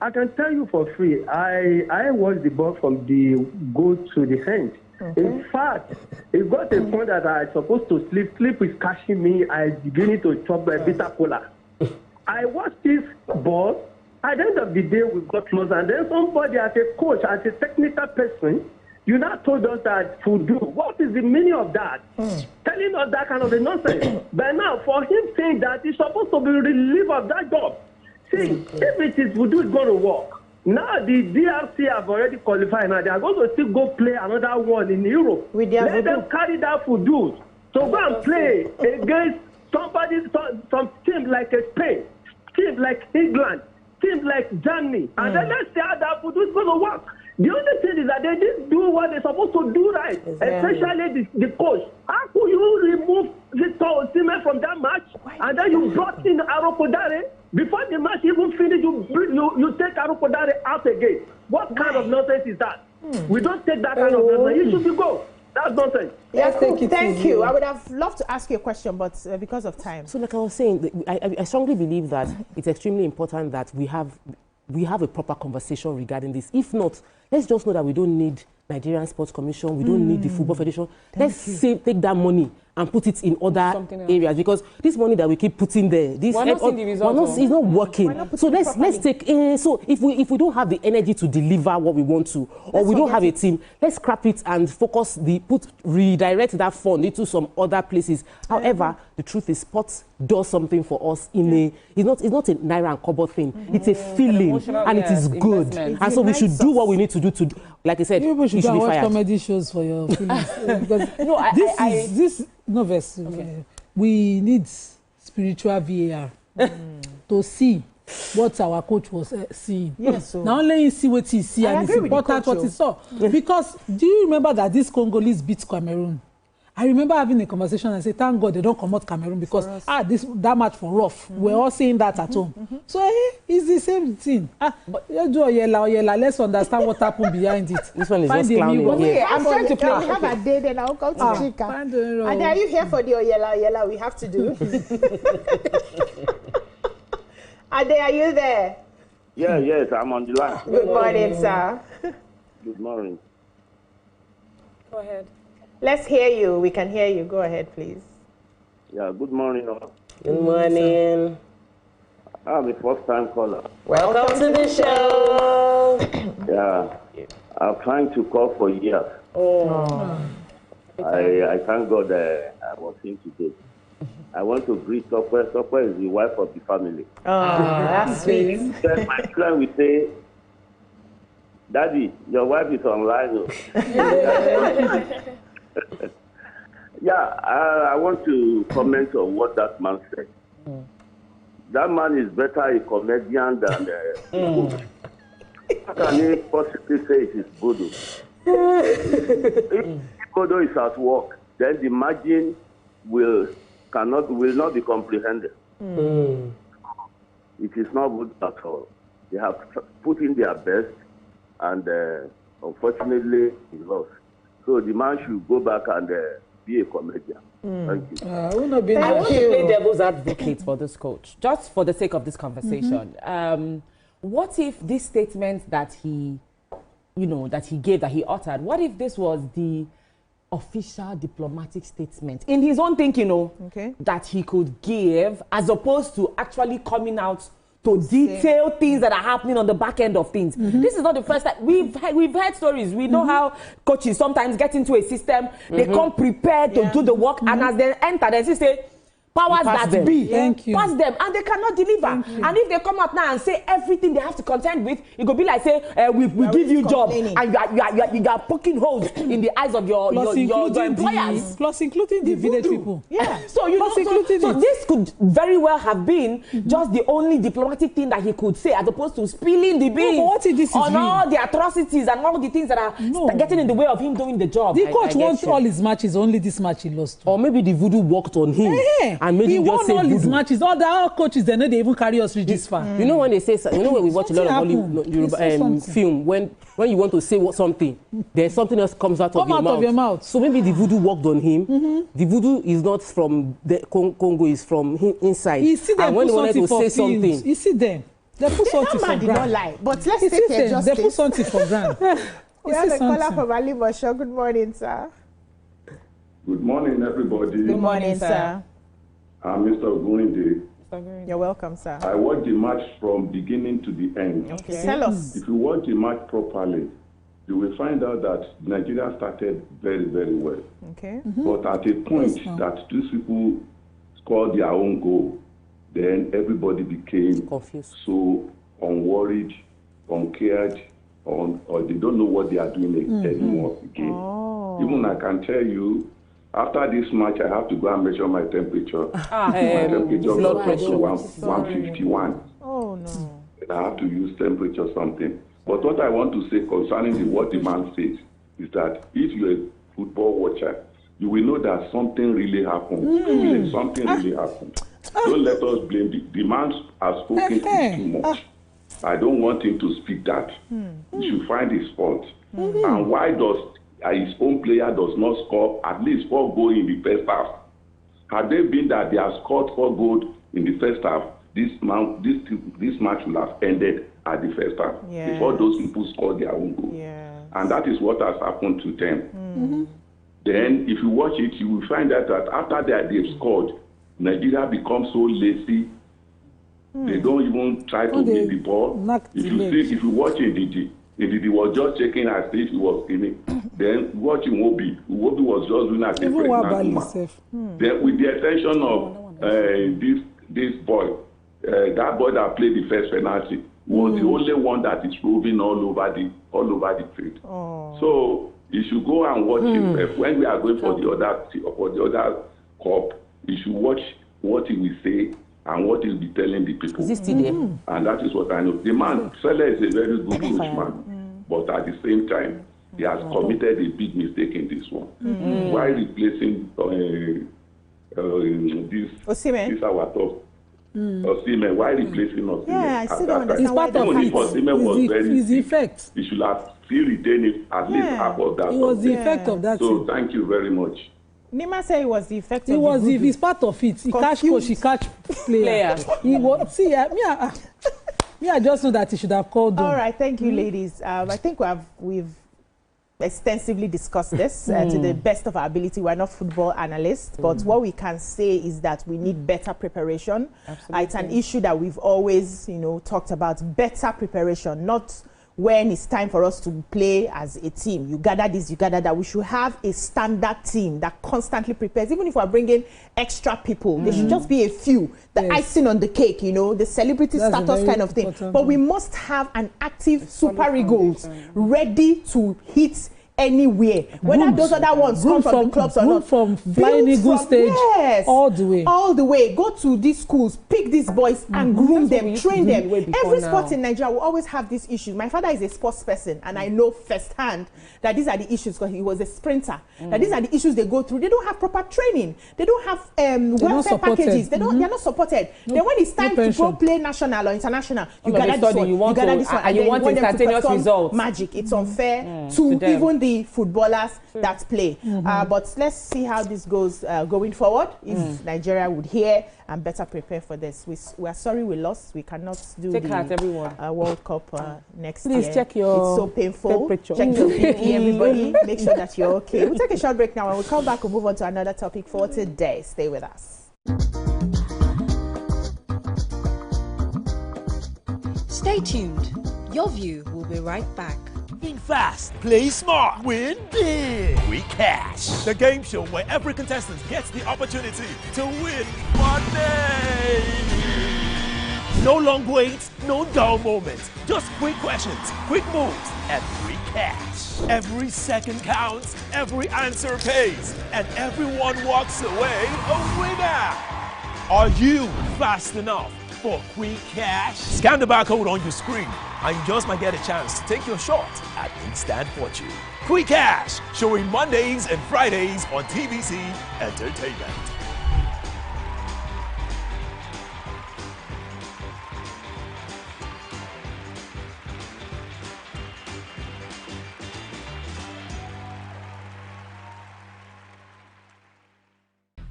I can tell you for free, I watched the ball from the goal to the end. In fact, it got a point that I was supposed to sleep. Sleep is catching me. I beginning to chop my bitter cola. I watched this ball. At the end of the day, we got close. And then somebody, as a coach, as a technical person, you now told us that to do. What is the meaning of that? Telling us that kind of a nonsense. But now, for him saying that he's supposed to be relieved of that job. See, if it is voodoo, it's going to work. Now the DRC have already qualified. Now they are going to still go play another one in Europe. Let them carry that voodoo. So go and play against somebody, some team like Spain, team like England, team like Germany, and then let's see how that voodoo is going to work. The only thing is that they didn't do what they're supposed to do right, especially the coach. How could you remove Victor Osimhen from that match, and then you brought in Arokodare? Before the match even finished, you take Arokodare out again. What kind of nonsense is that? We don't take that kind of nonsense. You should be go. That's nonsense. Yes, thank you. I would have loved to ask you a question, but because of time. So like I was saying, I strongly believe that it's extremely important that we have a proper conversation regarding this. If not, let's just know that we don't need Nigerian Sports Commission, we don't need the Football Federation. Let's take that money and put it in other areas, because this money that we keep putting there, this it's not working. So let's take. So if we don't have the energy to deliver what we want to, or we don't have a team, let's scrap it and redirect that fund into some other places. However, the truth is, sports does something for us it's not a naira and kobo thing. It's a feeling, and it is good. And so we should do what we need to do to, like I said, you should go watch comedy shows for your feelings. Because we need spiritual VAR to see what our coach was seeing. Yes, so now let you see what he see, and it's important what he saw. Because do you remember that these Congolese beat Cameroon? I remember having a conversation and say, thank God they don't come out Cameroon, because that match for rough. We're all saying that at home. So it's the same thing. But you do Oyela, let's understand what happened behind it. This one is just clowning. I'm trying to play. We have a day, then I'll come to Chica. And are you here for the Oyela we have to do? Ade, are you there? Yes, I'm on the line. Good morning, sir. Good morning. Go ahead. Let's hear you. We can hear you. Go ahead, please. Yeah, good morning. Good morning. I'm a first-time caller. Welcome to the show. Yeah, I'm trying to call for years. I thank God I was in today. I want to greet Tokwe. Tokwe is the wife of the family. Oh, that's sweet. Then my friend will say, Daddy, your wife is online. Yeah, I want to comment on what that man said. That man is better a comedian than how can he possibly say it is Bodo? If Bodo is at work, then the margin will not be comprehended. It is not good at all. They have put in their best, and unfortunately, he lost. So the man should go back and be a comedian. Thank you. I want to play devil's advocate for this coach, just for the sake of this conversation. What if this statement that he, that he uttered, what if this was the official diplomatic statement in his own thinking, that he could give, as opposed to actually coming out to detail things that are happening on the back end of things. This is not the first time. We've heard stories. We know how coaches sometimes get into a system, they come prepared to do the work, and as they enter, they say, powers that be, pass them, and they cannot deliver. And if they come out now and say everything they have to contend with, it could be like say, we give you job, and you are poking holes in the eyes of your employers. Plus including the village people. Yeah. So so this could very well have been just the only diplomatic thing that he could say, as opposed to spilling the beans on all the atrocities and all the things that are getting in the way of him doing the job. The coach wants all his matches, only this match he lost. Or maybe the voodoo worked on him. And maybe he won all his matches. All the other coaches, they know they even carry us reach this far. You know when they say, when we watch a lot of Hollywood film, when you want to say something, there's something else comes out of your mouth. So maybe the voodoo worked on him. The voodoo is not from the Congo, is from inside. You see them, and when they wanted to say something, you see them. They put something for did not lie, but let's take it justice. They put something for grand. We have a caller from Ali Bosho. Good morning, sir. Good morning, everybody. Good morning, sir. I'm Mr. Ogurinde. You're welcome, sir. I watched the match from beginning to the end. Okay. Tell us. If you watch the match properly, you will find out that Nigeria started very, very well. Okay. But at a point that these people scored their own goal, then everybody became confused, so unworried, uncared, or they don't know what they are doing anymore again. Even I can tell you, after this match, I have to go and measure my temperature. My temperature blood pressure 151. Oh no! And I have to use temperature something. But what I want to say concerning what the man says is that if you're a football watcher, you will know that something really happened. Something really happened. Don't let us blame the man has spoken too much. I don't want him to speak that. He should find his fault. And why does his own player does not score at least 4 goals in the first half? Had they been that they have scored 4 goals in the first half, this match will have ended at the first half before those people scored their own goal. And that is what has happened to them. Then if you watch it, you will find out that after they've scored, Nigeria becomes so lazy. They don't even try to win the ball. If you watch it, Ndidi was just checking as if he was in it. Then watching Wobi was just doing as a pregnant woman. Then with the attention of this boy, that boy that played the first penalty was the only one that is roving all over the field. So you should go and watch him. When we are going for the other cup, you should watch what he will say and what he'll be telling the people. Is he still there? And that is what I know. The man, Sele is a very good coach man, but at the same time, he has committed a big mistake in this one. Why replacing this our top? Osimhen, why replacing Osimhen? Yeah, I still don't understand. It's part of it. Osimhen was very the effect. He should have still retained it at least half of that. It was the effect of that. So thank you very much. Nima said it was the effect of the voodoo. It's part of it. He catch coach, he catch player. He was, see, I just know that he should have called them. All right, thank you, ladies. I think we've extensively discussed this to the best of our ability. We're not football analysts, but what we can say is that we need better preparation. It's an issue that we've always, talked about. Better preparation, not when it's time for us to play as a team. You gather this, you gather that. We should have a standard team that constantly prepares. Even if we're bringing extra people, there should just be a few. The icing on the cake, you know, the celebrity status kind of thing. But we must have an active Super Eagles ready to hit anywhere, whether those other ones come from the clubs or not. From Flying Eagle stage, all the way, go to these schools, pick these boys and groom them, train them. Every sport in Nigeria will always have these issues. My father is a sports person, and I know firsthand that these are the issues, because he was a sprinter. That these are the issues they go through. They don't have proper training. They don't have welfare packages. They're not supported. Then when it's time to go play national or international, you gather this one, you gather this one, and you want instantaneous results. Magic. It's unfair to even the footballers that play. But let's see how this goes going forward. If Nigeria would hear and better prepare for this. We are sorry we lost. We cannot do the World Cup next year. Please check your It's so painful. Check your BP, everybody. Make sure that you're okay. We'll take a short break now. When we come back, we'll move on to another topic for today. Stay with us. Stay tuned. Your View will be right back. Think fast, play smart, win big. We cash. The game show where every contestant gets the opportunity to win money. No long waits, no dull moments. Just quick questions, quick moves, and free cash. Every second counts, every answer pays, and everyone walks away a winner. Are you fast enough for quick cash? Scan the barcode on your screen and you just might get a chance to take your shot at instant fortune. Quick Cash, showing Mondays and Fridays on TVC Entertainment.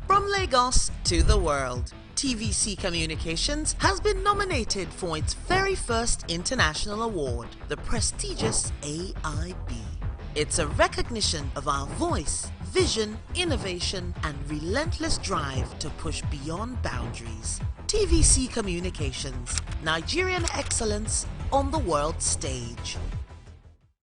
From Lagos to the world, TVC Communications has been nominated for its very first international award, the prestigious AIB. It's a recognition of our voice, vision, innovation, and relentless drive to push beyond boundaries. TVC Communications, Nigerian excellence on the world stage.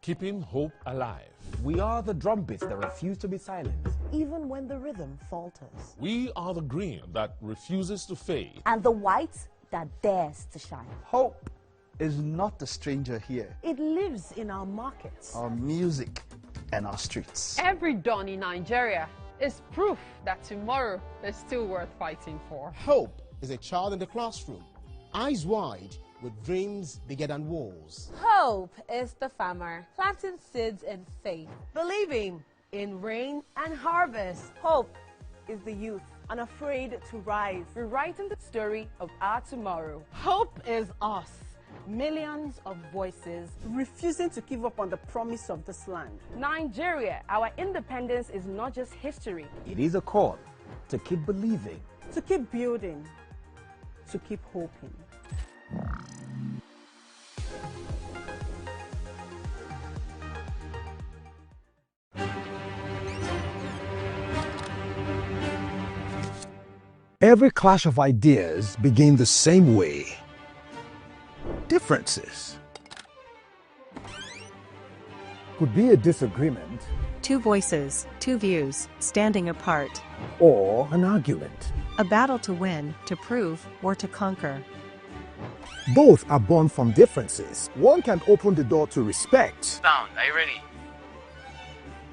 Keeping hope alive. We are the drumbeats that refuse to be silenced. Even when the rhythm falters. We are the green that refuses to fade. And the white that dares to shine. Hope is not a stranger here. It lives in our markets, our music, and our streets. Every dawn in Nigeria is proof that tomorrow is still worth fighting for. Hope is a child in the classroom, eyes wide, with dreams bigger than walls. Hope is the farmer planting seeds in faith, believing in rain and harvest. Hope is the youth unafraid to rise, rewriting the story of our tomorrow. Hope is us, millions of voices refusing to give up on the promise of this land. Nigeria, our independence is not just history. It is a call to keep believing, to keep building, to keep hoping. Every clash of ideas begin the same way. Differences could be a disagreement, two voices, two views, standing apart, or an argument. A battle to win, to prove, or to conquer. Both are born from differences. One can open the door to respect. Sound, are you ready?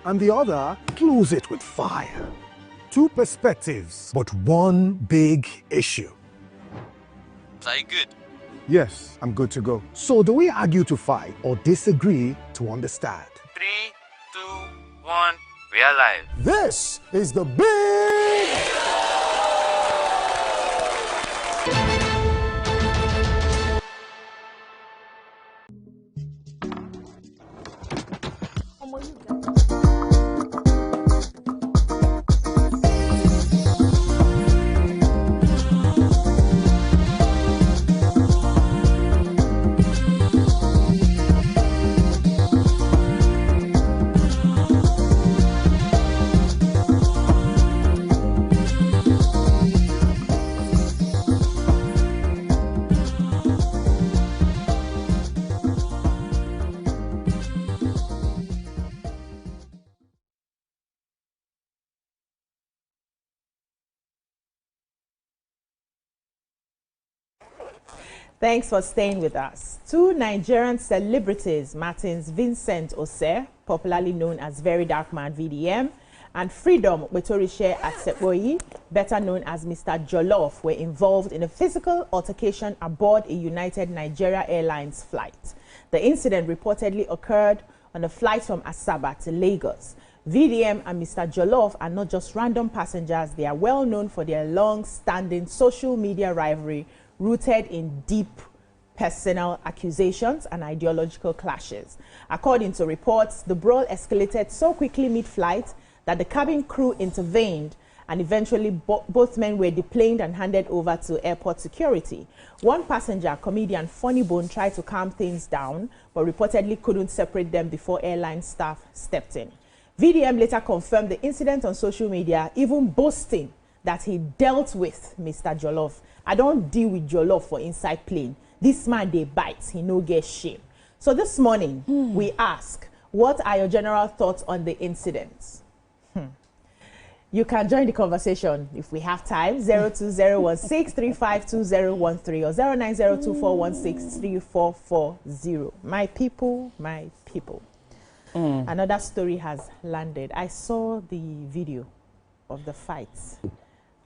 And the other close it with fire. Two perspectives, but one big issue. Are you good? Yes, I'm good to go. So do we argue to fight or disagree to understand? 3, 2, 1, we are live. This is the big... Thanks for staying with us. Two Nigerian celebrities, Martins Vincent Ose, popularly known as Very Dark Man VDM, and Freedom Wetorishe Atseboyi, better known as Mr. Jollof, were involved in a physical altercation aboard a United Nigeria Airlines flight. The incident reportedly occurred on a flight from Asaba to Lagos. VDM and Mr. Jollof are not just random passengers, they are well known for their long-standing social media rivalry rooted in deep personal accusations and ideological clashes. According to reports, the brawl escalated so quickly mid-flight that the cabin crew intervened, and eventually both men were deplaned and handed over to airport security. One passenger, comedian Funny Bone, tried to calm things down, but reportedly couldn't separate them before airline staff stepped in. VDM later confirmed the incident on social media, even boasting that he dealt with Mr. Jollof. I don't deal with Jollof for inside plane. This man, they bites, he no get shame. So this morning, we ask, what are your general thoughts on the incident? You can join the conversation if we have time. 02016352013 or 09024163440. My people, my people. Another story has landed. I saw the video of the fights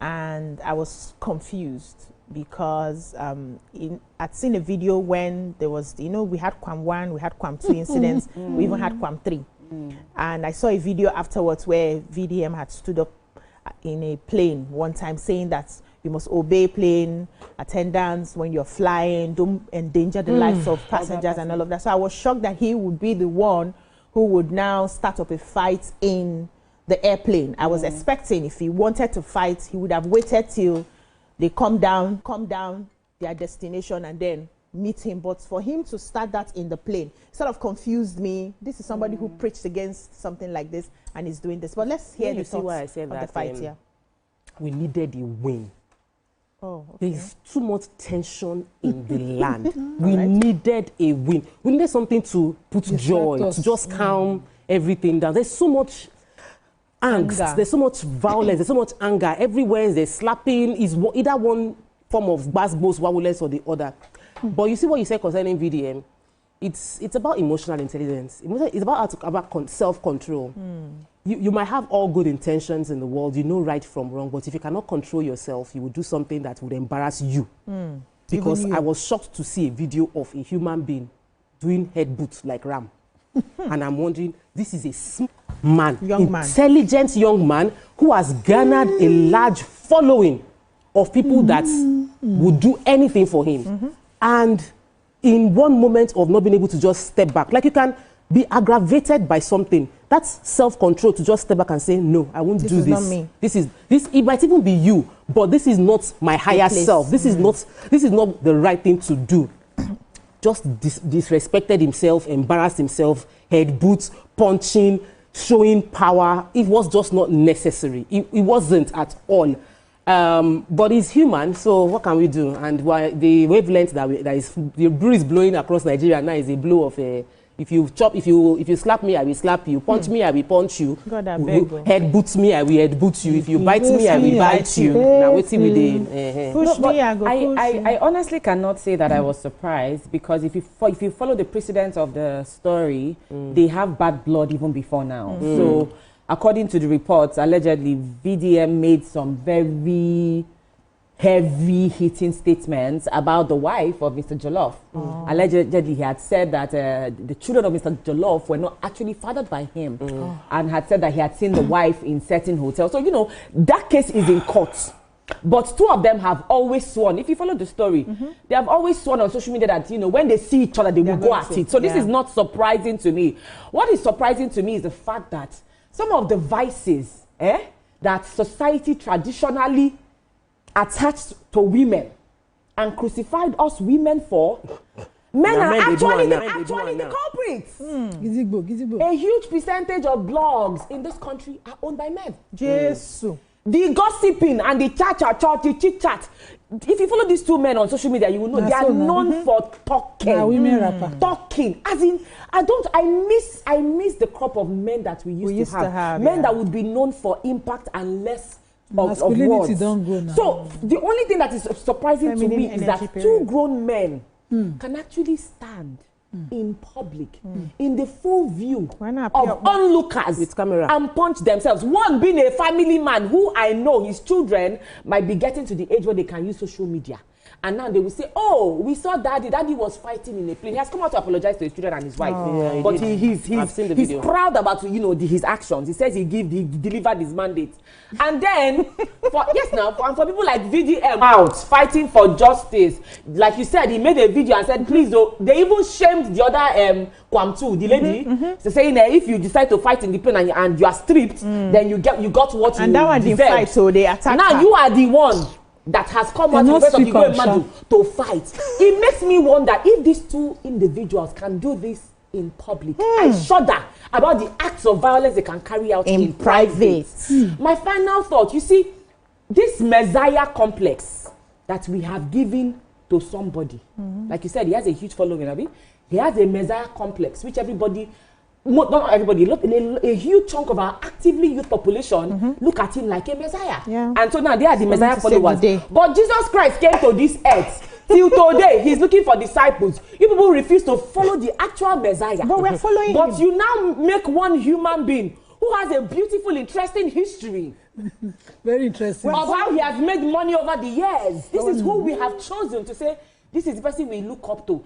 and I was confused because I'd seen a video when there was, you know, we had Quam 1, we had Quam 2 incidents, we even had Quam 3. And I saw a video afterwards where VDM had stood up in a plane one time saying that you must obey plane attendants when you're flying, don't endanger the lives of passengers and all of that. So I was shocked that he would be the one who would now start up a fight in the airplane. I was expecting if he wanted to fight, he would have waited till they come down their destination and then meet him. But for him to start that in the plane sort of confused me. This is somebody who preached against something like this and is doing this. But let's hear the thoughts of the fight here. We needed a win. Oh, okay. There's too much tension in the land. We needed a win. We needed something to put joy, to just calm everything down. There's so much angst, there's so much violence, there's so much anger. Everywhere there's slapping, is either one form of basbos, wawulence or the other. But you see what you said concerning VDM, it's about emotional intelligence. It's about self-control. You might have all good intentions in the world, you know right from wrong, but if you cannot control yourself, you will do something that would embarrass you. Because I was shocked to see a video of a human being doing head boots like Ram. And I'm wondering, this is a smart man, intelligent young man who has garnered a large following of people that would do anything for him. And in one moment of not being able to just step back, like you can be aggravated by something, that's self-control to just step back and say, no, I won't do this. Not me. This, it might even be you, but this is not my higher self. This is not the right thing to do. Just disrespected himself, embarrassed himself, head boots, punching, showing power. It was just not necessary. It wasn't at all. But he's human, so what can we do? And why the wavelength the breeze blowing across Nigeria now is a blow of a. If you slap me, I will slap you. Punch me, I will punch you. God, I beg you. Head boot me, I will head boot you. If you bite me, I will bite you. Now wait till we push me, I go push I honestly cannot say that I was surprised, because if you follow the precedent of the story, they have bad blood even before now. So according to the reports, allegedly VDM made some very heavy hitting statements about the wife of Mr. Jollof. Allegedly, he had said that the children of Mr. Jollof were not actually fathered by him, and had said that he had seen the wife in certain hotels. So, you know, that case is in court. But two of them have always sworn, if you follow the story, they have always sworn on social media that, you know, when they see each other, they will go at it. So this is not surprising to me. What is surprising to me is the fact that some of the vices that society traditionally attached to women and crucified us women for, men are actually the culprits. A huge percentage of blogs in this country are owned by men. Jesus. The gossiping and the the chit-chat. If you follow these two men on social media, you will know they are known for talking. Talking. As in, I miss the crop of men that we used to have. Men that would be known for impact and less of words. Don't go now. So the only thing that is surprising to me is that two grown men can actually stand in public, in the full view of onlookers with camera and punch themselves. One being a family man who I know his children might be getting to the age where they can use social media. And now they will say, oh, we saw daddy. Daddy was fighting in a plane. He has come out to apologize to his children and his wife. Yeah, but he's proud about, his actions. He says he delivered his mandate. And then, for people like VDM out fighting for justice, like you said, he made a video and said, please, they even shamed the other Kwamtu, the lady, saying that if you decide to fight in the plane and you are stripped, then you got what you deserve. And that one didn't fight, so they attacked Now her. you are the one that has come out in front of Igwe to fight. It makes me wonder if these two individuals can do this in public. I shudder about the acts of violence they can carry out in private. My final thought, you see, this Messiah complex that we have given to somebody, like you said, he has a huge following, Abi. He has a Messiah complex, which everybody, not everybody, a huge chunk of our actively youth population look at him like a Messiah. And so now they are the Messiah followers. But Jesus Christ came to this earth. Till today, he's looking for disciples. You people refuse to follow the actual Messiah. But we're following him. But you now make one human being who has a beautiful, interesting history. Very interesting. Of how he has made money over the years. This is who we have chosen to say, this is the person we look up to.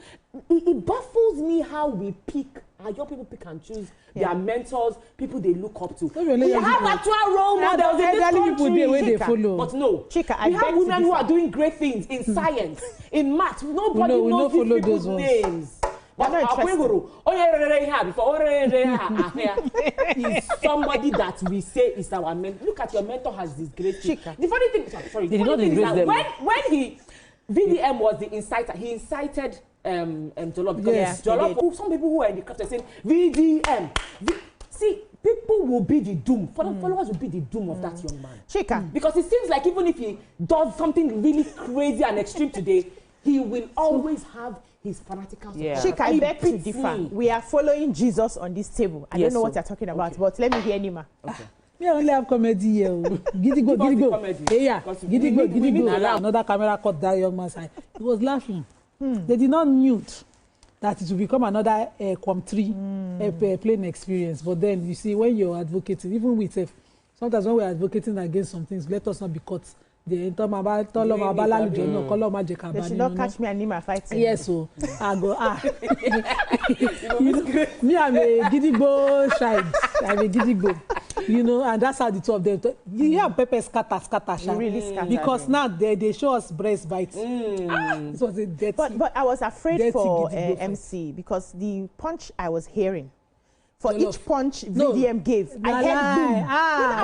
It baffles me how we pick, how young people pick and choose their mentors, people they look up to. We have actual role models in this country. But no, we have women who are doing great things in science, in math. Nobody knows these people's names. But is somebody that we say is our mentor. Look at your mentor has this great thing. The funny thing, sorry, the funny thing is that when VDM was the inciter, he incited Jollof, because Jollof, some people who are in the craft are saying VDM. See, people will be the doom. Followers will be the doom of that young man. Because it seems like even if he does something really crazy and extreme today, he will always have his fanatical support. I beg to differ. We are following Jesus on this table. I don't know what you're talking about, but let me hear Nima. Me only have comedy here. Gidigbo. Yeah, Gidigbo. Another camera caught that young man's eye. He was laughing. They did not mute that it will become another COM3 plane experience. But then you see, when you're advocating, even with sometimes when we're advocating against some things, let us not be caught. They should not catch me and Nima fighting. Yes, so I go me, I'm a Gidigbo child. I'm a Gidigbo. And that's how the two of them. You have Pepe scatter. Really scatter. Because now they show us breast bites. This was a dirty. But I was afraid for MC because the punch I was hearing. For each punch VDM gave, I had boom.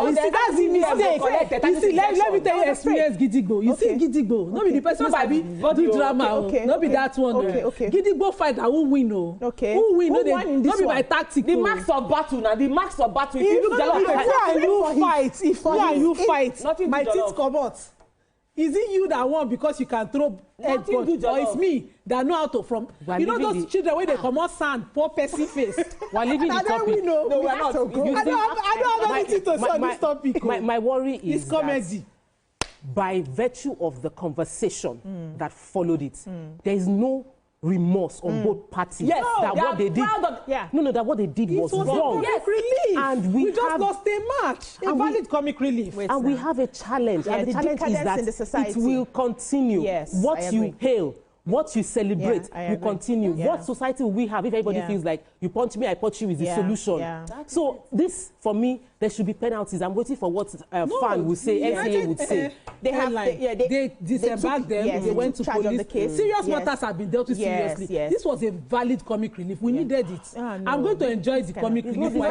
You see, that's the mistake. You see, let me tell you experience Gidigbo. You see Gidigbo. Not be the person who do drama. Not be that one. Gidigbo fight, I won't win. Who win? Not be my tactic. The marks of battle now. The marks of battle. If you fight, my teeth come out. Is it you that won because you can throw head punch, or it's me that know how to from? You know those children where they come out sand, poor Percy face. We're leaving the topic. No, we are not. I don't have anything to say on this topic. My worry is this comedy. By virtue of the conversation that followed it, there is no remorse on both parties. Yes, that what they did. That what they did was wrong. Comic relief. And we just lost a match. A valid comic relief. And we have a challenge. And the challenge is that it will continue. Yes, what you hail, what you celebrate will continue. What society will we have if everybody feels like you punch me, I punch you is the solution? So this, for me, there should be penalties. I'm waiting for what fan will say, NCA would say. They disembarked them. They went to police. Serious matters have been dealt with seriously. This was a valid comic relief. We needed it. I'm going to enjoy the comic relief. Go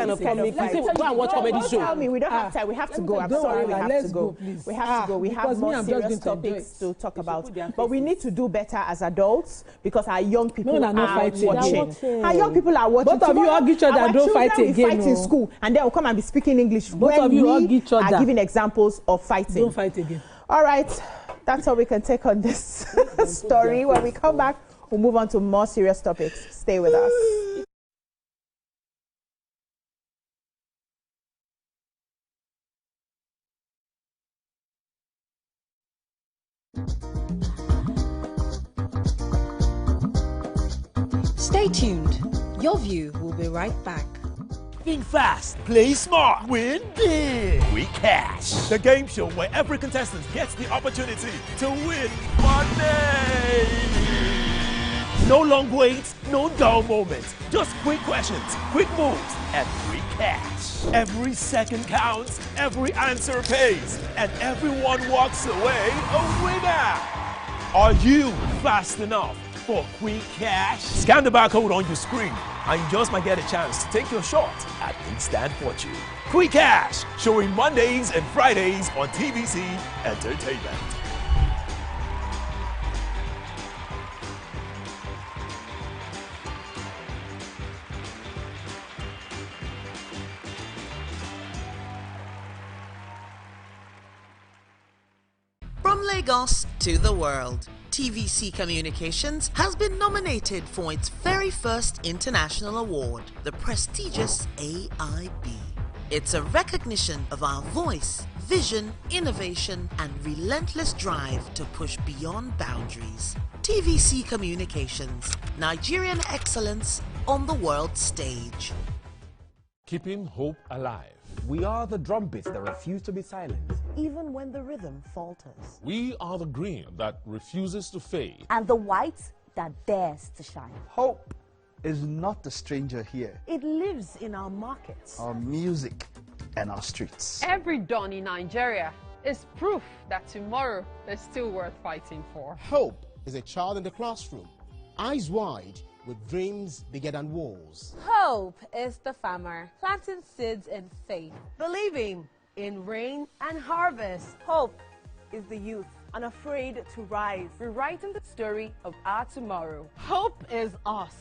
and watch comedy show. Tell me, we don't have time. We have to go. I'm sorry, we have to go. We have to go. We have more serious topics to talk about. But we need to do better as adults because our young people are watching. Our young people are watching. Both of you hug each other and don't fight again. We fight in school and they will come and be speaking English. Both of you hug each other. Are giving examples of fighting. Don't fight again. All right, that's all we can take on this story. When we come back, we'll move on to more serious topics. Stay with us. Stay tuned. Your view will be right back. Think fast, play smart, win big. We Cash, the game show where every contestant gets the opportunity to win money. No long waits, no dull moments. Just quick questions, quick moves, and free cash. Every second counts, every answer pays, and everyone walks away a winner. Are you fast enough for quick cash? Scan the barcode on your screen, and you just might get a chance to take your shot at instant fortune. Quick Cash, showing Mondays and Fridays on TVC Entertainment. From Lagos to the world, TVC Communications has been nominated for its very first international award, the prestigious AIB. It's a recognition of our voice, vision, innovation, and relentless drive to push beyond boundaries. TVC Communications, Nigerian excellence on the world stage. Keeping hope alive. We are the drumbeats that refuse to be silenced. Even when the rhythm falters. We are the green that refuses to fade. And the white that dares to shine. Hope is not a stranger here. It lives in our markets, our music, and our streets. Every dawn in Nigeria is proof that tomorrow is still worth fighting for. Hope is a child in the classroom, eyes wide, with dreams bigger than walls. Hope is the farmer planting seeds in faith. Believing in rain and harvest. Hope is the youth unafraid to rise, rewriting the story of our tomorrow. Hope is us,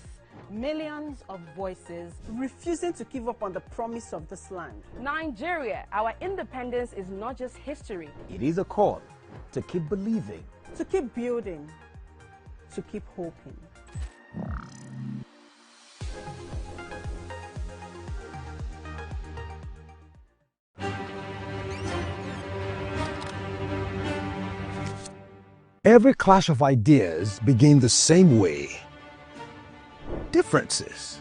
millions of voices refusing to give up on the promise of this land. Nigeria, our independence is not just history. It is a call to keep believing, to keep building, to keep hoping. Every clash of ideas begin the same way. Differences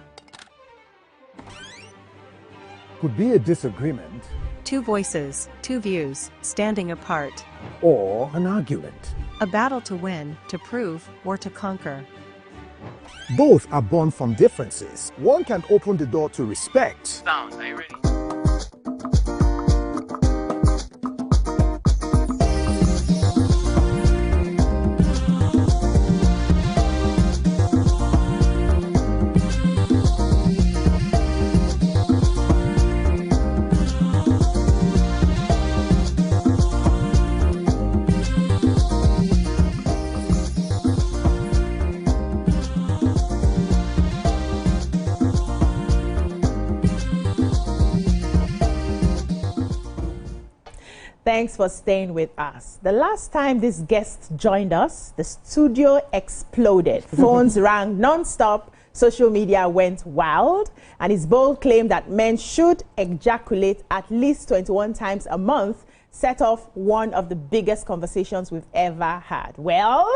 could be a disagreement, Two voices, two views, standing apart. or an argument. A battle to win, to prove, or to conquer. Both are born from differences. One can open the door to respect. Sound, are you ready? Thanks for staying with us. The last time this guest joined us, the studio exploded. Phones rang non-stop, social media went wild, and his bold claim that men should ejaculate at least 21 times a month set off one of the biggest conversations we've ever had. Well,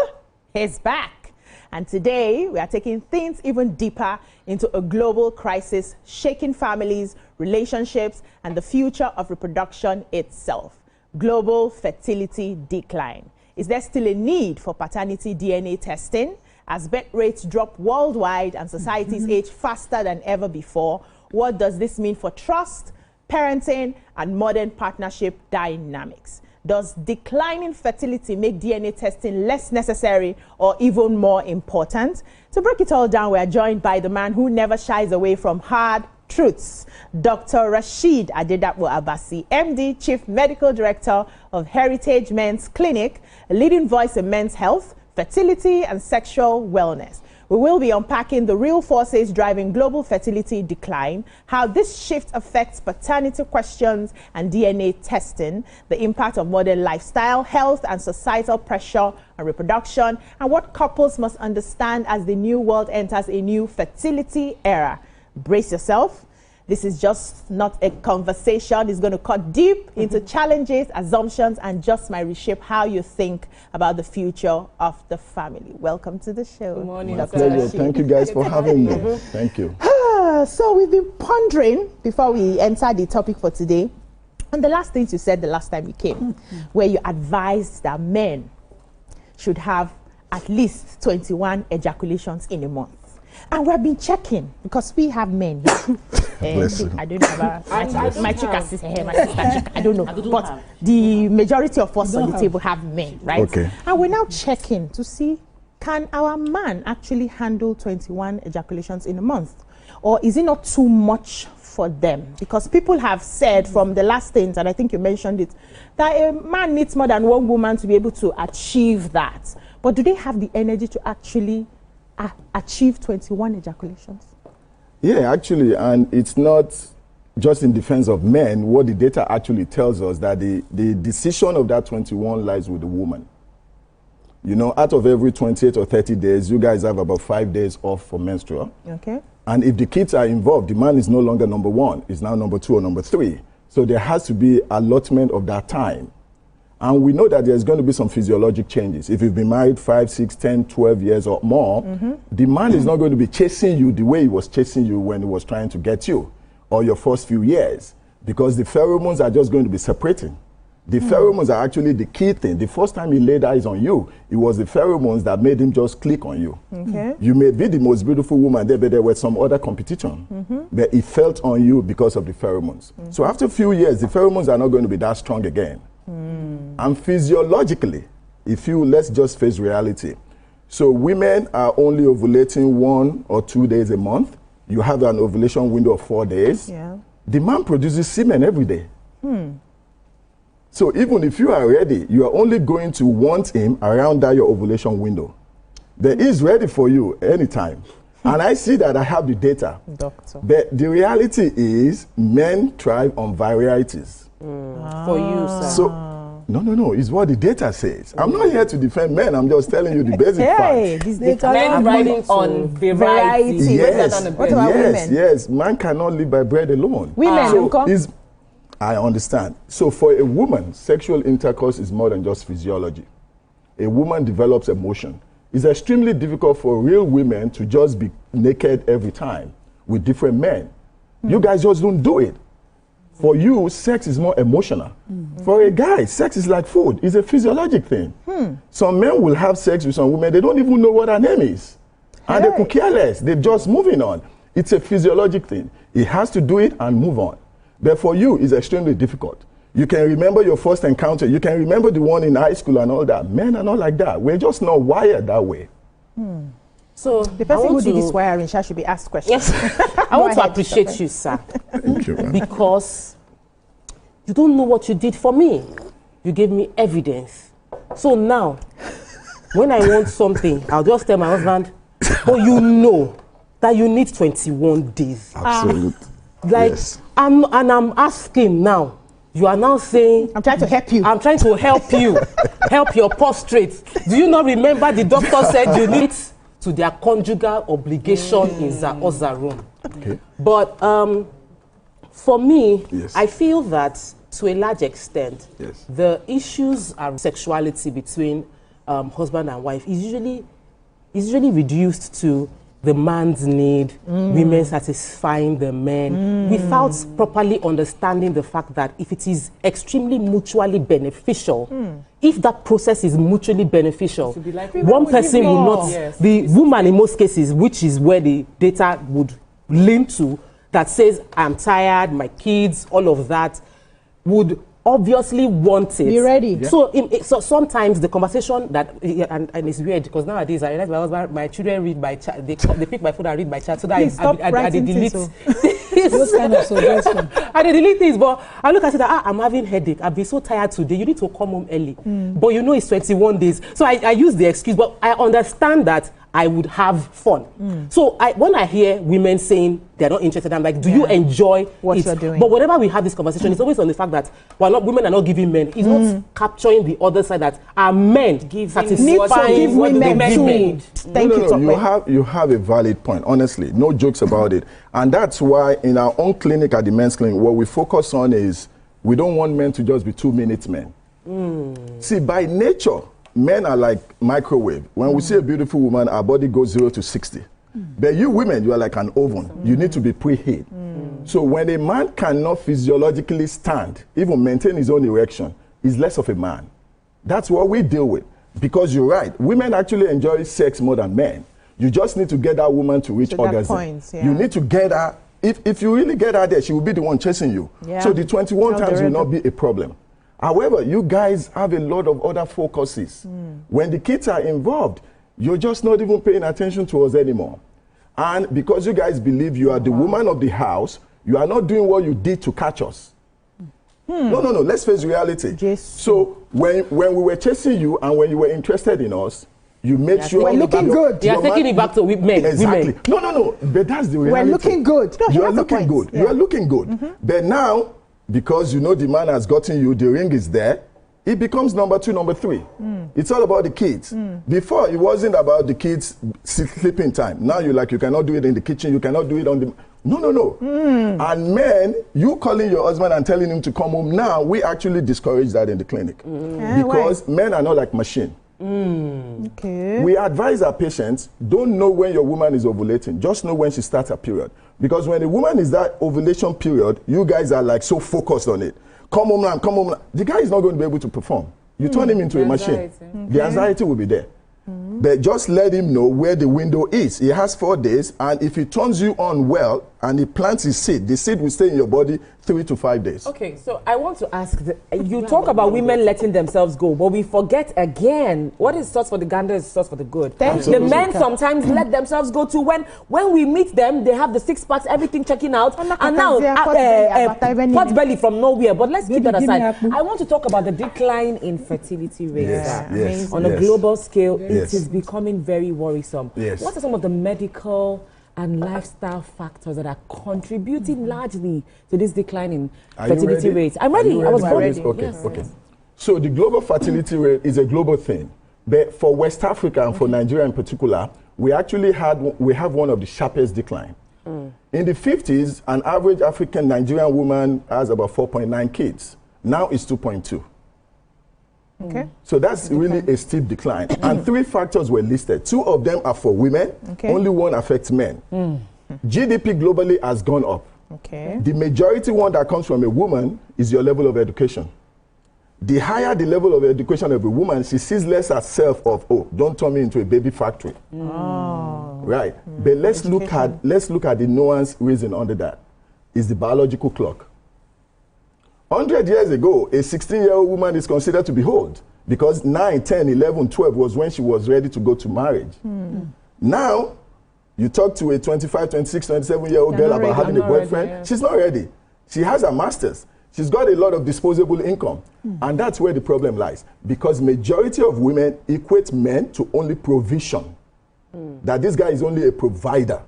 he's back. And today, we are taking things even deeper into a global crisis shaking families, relationships, and the future of reproduction itself. Global fertility decline. Is there still a need for paternity DNA testing? As birth rates drop worldwide and societies age faster than ever before, what does this mean for trust, parenting, and modern partnership dynamics? Does declining fertility make DNA testing less necessary or even more important? To break it all down, we are joined by the man who never shies away from hard truths, Dr. Rashid Adedapo Abasi, MD, Chief Medical Director of Heritage Men's Clinic, a leading voice in men's health, fertility, and sexual wellness. We will be unpacking the real forces driving global fertility decline, how this shift affects paternity questions and DNA testing, the impact of modern lifestyle, health, and societal pressure on reproduction, and what couples must understand as the new world enters a new fertility era. Brace yourself. This is just not a conversation. It's going to cut deep into challenges, assumptions, and just might reshape how you think about the future of the family. Welcome to the show. Good morning. My pleasure. Thank you guys for having me. Thank you. So we've been pondering before we enter the topic for today. And the last things you said the last time you came, where you advised that men should have at least 21 ejaculations in a month. And we've been checking because we have men here. I don't have my chica sister here, my sister chica. I don't know. But the majority of us on the table have men, right? Okay. And we're now checking to see, can our man actually handle 21 ejaculations in a month? Or is it not too much for them? Because people have said from the last things, and I think you mentioned it, that a man needs more than one woman to be able to achieve that. But do they have the energy to actually achieve 21 ejaculations? Yeah, actually, and it's not just in defense of men. What the data actually tells us that the decision of that 21 lies with the woman. You know, out of every 28 or 30 days, you guys have about 5 days off for menstrual. Okay. And if the kids are involved, the man is no longer number one, it's now number 2 or number 3. So there has to be allotment of that time. And we know that there's going to be some physiologic changes. If you've been married 5, 6, 10, 12 years or more, the man is not going to be chasing you the way he was chasing you when he was trying to get you, or your first few years, because the pheromones are just going to be separating. The pheromones are actually the key thing. The first time he laid eyes on you, it was the pheromones that made him just click on you. Okay. You may be the most beautiful woman there, but there was some other competition. But he felt on you because of the pheromones. So after a few years, the pheromones are not going to be that strong again. And physiologically, let's just face reality. So women are only ovulating 1 or 2 days a month. You have an ovulation window of 4 days. Yeah. The man produces semen every day. So even if you are ready, you are only going to want him around that your ovulation window. But he's ready for you anytime. And I see that I have the data. Doctor. But the reality is men thrive on varieties. For you, sir. So, no, it's what the data says. I'm not here to defend men, I'm just telling you the basic facts. This data men riding on variety. Yes, man cannot live by bread alone. Women, I understand. So for a woman, sexual intercourse is more than just physiology. A woman develops emotion. It's extremely difficult for real women to just be naked every time with different men. You guys just don't do it. For you, sex is more emotional. For a guy, sex is like food. It's a physiologic thing. Some men will have sex with some women, they don't even know what her name is. And they could care less. They're just moving on. It's a physiologic thing. He has to do it and move on. But for you, it's extremely difficult. You can remember your first encounter. You can remember the one in high school and all that. Men are not like that. We're just not wired that way. So the person who did this wiring should be asked questions. Yes. I want to appreciate you, sir. Thank you, man. Because you don't know what you did for me. You gave me evidence. So now, when I want something, I'll just tell my husband, oh, you know that you need 21 days. Absolutely. Yes. I'm asking now. You are now saying, I'm trying to help you. I'm trying to help you. Help your prostrate. Do you not remember the doctor said you need to their conjugal obligation in the other room? Okay. But for me, I feel that to a large extent, the issues around sexuality between husband and wife is usually reduced to the man's need, women satisfying the men, without properly understanding the fact that if it is extremely mutually beneficial, if that process is mutually beneficial, one person will not, the woman in most cases, which is where the data would lean to, that says, I'm tired, my kids, all of that, would obviously want it. Be ready. Yeah. So sometimes the conversation that, and it's weird because nowadays I realize my husband, my children read by chat, they pick my phone and read by chat, so that I delete those kind of suggestions. I delete things, but I look at it that I'm having headache. I've been so tired today. You need to come home early. But you know it's 21 days. So I use the excuse, but I understand that I would have fun. So when I hear women saying they're not interested, I'm like, do you enjoy what you're doing? But whenever we have this conversation, it's always on the fact that women are not giving men. It's not capturing the other side that our men satisfying what women need. Thank you. You have a valid point, honestly. No jokes about it. And that's why in our own clinic at the men's clinic, what we focus on is we don't want men to just be 2-minute men. See, by nature, men are like microwave. When we see a beautiful woman, our body goes 0 to 60. But you women, you are like an oven. You need to be preheat. So when a man cannot physiologically stand, even maintain his own erection, he's less of a man. That's what we deal with. Because you're right, women actually enjoy sex more than men. You just need to get that woman to reach orgasm. You need to get her. If you really get her there, she will be the one chasing you. So the 21 times will not be a problem. However, you guys have a lot of other focuses. When the kids are involved, you're just not even paying attention to us anymore. And because you guys believe you are the woman of the house, you are not doing what you did to catch us. No, let's face reality. So when we were chasing you and when you were interested in us, you made sure we're looking good. They are taking it back to men. Exactly. No. But that's the reality. We're looking good. You are looking good. You are looking good. But now, because you know the man has gotten you, the ring is there, it becomes number 2, number 3. It's all about the kids. Before, it wasn't about the kids sleeping time. Now you cannot do it in the kitchen, you cannot do it on the... No. And men, you calling your husband and telling him to come home now, we actually discourage that in the clinic. Because men are not like machine. We advise our patients, don't know when your woman is ovulating, just know when she starts her period. Because when a woman is that ovulation period, you guys are like so focused on it. Come home now, come home now. The guy is not going to be able to perform. You turn him into a machine. The anxiety will be there. But just let him know where the window is. He has 4 days, and if he turns you on well and he plants his seed, the seed will stay in your body 3 to 5 days. Okay, so I want to ask, you talk about women letting themselves go, but we forget again, what is sauce for the gander is sauce for the good. The men sometimes let themselves go too. When we meet them, they have the 6 packs, everything checking out, and now pot belly from nowhere. But let's keep that aside. I want to talk about the decline in fertility rates. On a global scale, it is becoming very worrisome. What are some of the medical and lifestyle factors that are contributing largely to this decline in fertility rates? I'm ready. I was ready. Okay. So the global fertility rate is a global thing. But for West Africa and for Nigeria in particular, we have one of the sharpest decline. In the 50s, an average African Nigerian woman has about 4.9 kids. Now it's 2.2. So that's really a steep decline. And 3 factors were listed. 2 of them are for women. Only 1 affects men. GDP globally has gone up. The majority one that comes from a woman is your level of education. The higher the level of education of a woman, she sees less herself of, oh, don't turn me into a baby factory. Right. But let's look at the nuanced reason under that. Is the biological clock. 100 years ago, a 16-year-old woman is considered to be old because 9, 10, 11, 12 was when she was ready to go to marriage. Now, you talk to a 25, 26, 27-year-old girl about having a boyfriend, she's not ready. She has a master's. She's got a lot of disposable income. And that's where the problem lies. Because majority of women equate men to only provision. That this guy is only a provider.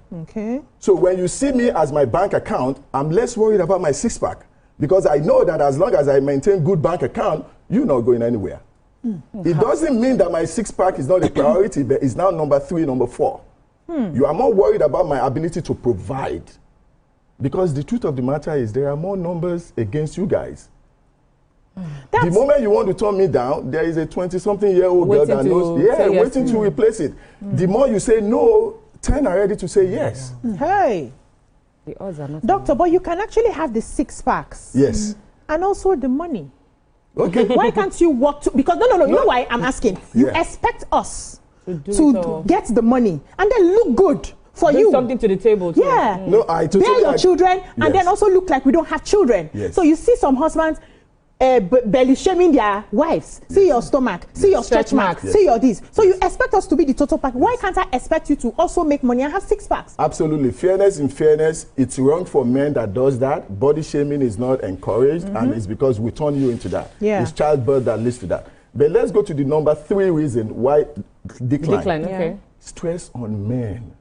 So when you see me as my bank account, I'm less worried about my 6-pack. Because I know that as long as I maintain good bank account, you're not going anywhere. It doesn't mean that my 6-pack is not a priority, but it's now number 3, number 4. You are more worried about my ability to provide. Because the truth of the matter is there are more numbers against you guys. The moment you want to turn me down, there is a 20-something-year-old girl that knows, waiting to replace it. The more you say no, 10 are ready to say yes. Hey. The odds are not Doctor, but you can actually have the 6 packs. Yes. And also the money. Okay. Why can't you work to, because no, you know why I'm asking? You expect us to get the money and then look good for you. Something to the table too. Yeah. No, I totally bear your children and then also look like we don't have children. So you see some husbands belly shaming their wives. See your stomach, see your stretch mark, see your this. So you expect us to be the total pack. Why can't I expect you to also make money and have 6 packs? Absolutely. Fairness in fairness, it's wrong for men that does that. Body shaming is not encouraged, and it's because we turn you into that. It's childbirth that leads to that. But let's go to the number 3 reason why decline. stress on men.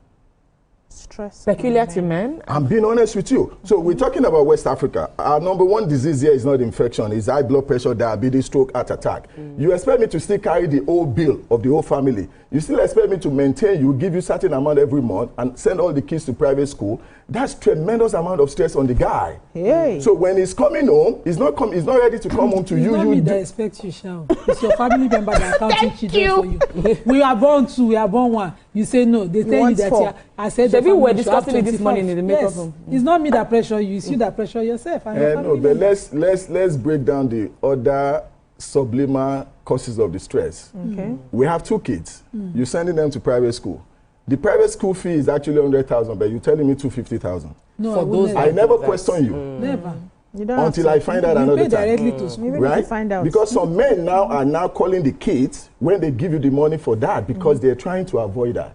Stress. Peculiar to men? I'm being honest with you. So we're talking about West Africa. Our #1 disease here is not infection. It's high blood pressure, diabetes, stroke, heart attack. You expect me to still carry the whole bill of the whole family. You still expect me to maintain you, give you certain amount every month, and send all the kids to private school. That's tremendous amount of stress on the guy. Hey. So when he's coming home, he's not ready to come home to you. It's not me that expect you, Shao. It's your family member that counting children for you. We are born 2, we are born 1. You say no. They tell you that I said we were discussing it this morning in the makeup room. It's not me that pressure you. It's you that pressure yourself. No, but let's break down the other subliminal causes of the stress. Okay. We have 2 kids. You're sending them to private school. The private school fee is actually 100,000, but you're telling me 250,000. No, for those I never question you. Never. Until I find out another time. Directly to school. Right? Find out. Because some men now are calling the kids when they give you the money for that because they're trying to avoid that.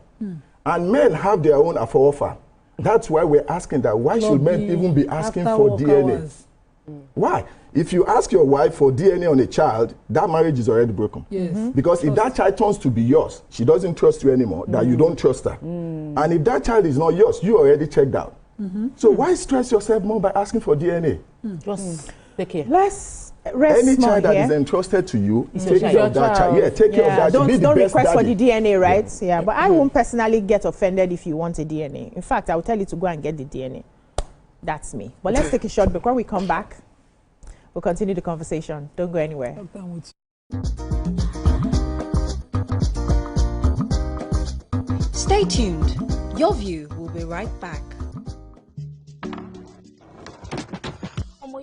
And men have their own offer. That's why we're asking that. Why should men even be asking for DNA? Why? If you ask your wife for DNA on a child, that marriage is already broken. Yes. Because if that child turns to be yours, she doesn't trust you anymore, that you don't trust her. And if that child is not yours, you already checked out. So why stress yourself more by asking for DNA? Just take care. Let's rest Any small child that here. is entrusted to you, take care of that child. Yeah, take care of that child. Don't request for the DNA, right? Yeah, but I won't personally get offended if you want a DNA. In fact, I will tell you to go and get the DNA. That's me. But let's take a short break. When we come back, we'll continue the conversation. Don't go anywhere. Stay tuned. Your view will be right back.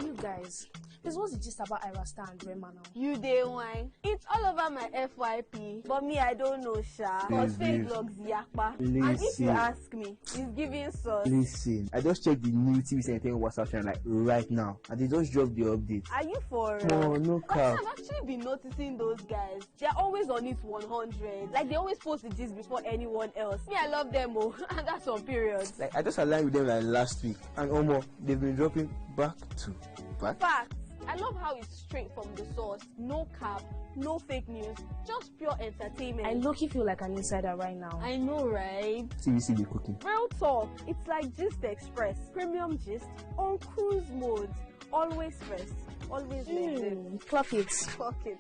You guys, this was just about Irasta and Rema now. You day wine. It's all over my FYP. But me, I don't know, Sha. Because fake blogs yakpa. And if you ask me, it's giving sauce. Listen, I just checked the new tvcentertainment WhatsApp channel like right now. And they just dropped the update. Are you for No, no cap. I've actually been noticing those guys. They're always on it 100. Like they always post the gist before anyone else. Me, I love them, oh. And that's on period. Like I just aligned with them like last week. And they've been dropping back to back. Facts. I love how it's straight from the source. No cap, no fake news, just pure entertainment. I low-key feel like an insider right now. I know, right? TVC be cooking. Real talk. It's like Gist Express. Premium gist on cruise mode. Always first. Always legit. Clock it. Clock it.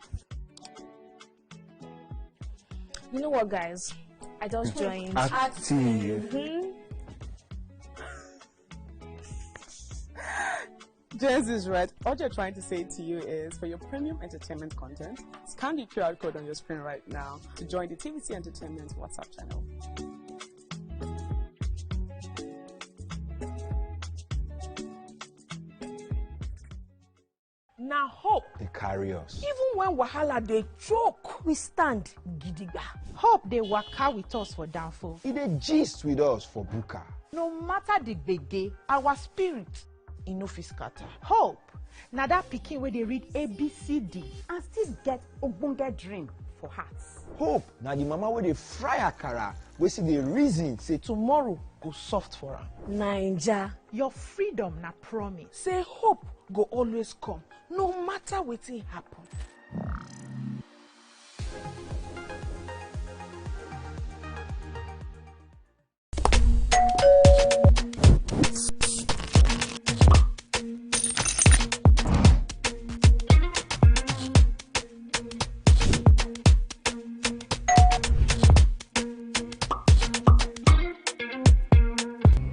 You know what, guys? I just joined. Active. Jess is right. All you're trying to say to you is for your premium entertainment content, scan the QR code on your screen right now to join the TVC Entertainment WhatsApp channel. Now hope. They carry us. Even when wahala they choke, we stand gidigba. Hope they waka with us for downfall. They gist with us for buka. No matter the gbege, our spirit no fit scatter. Hope na that pikin where they read ABCD and still get ogbonge dream for hearts. Hope na the mama where they fry akara, we see the reason say tomorrow go soft for her. Naija, your freedom na promise. Say hope go always come, no matter wetin happen.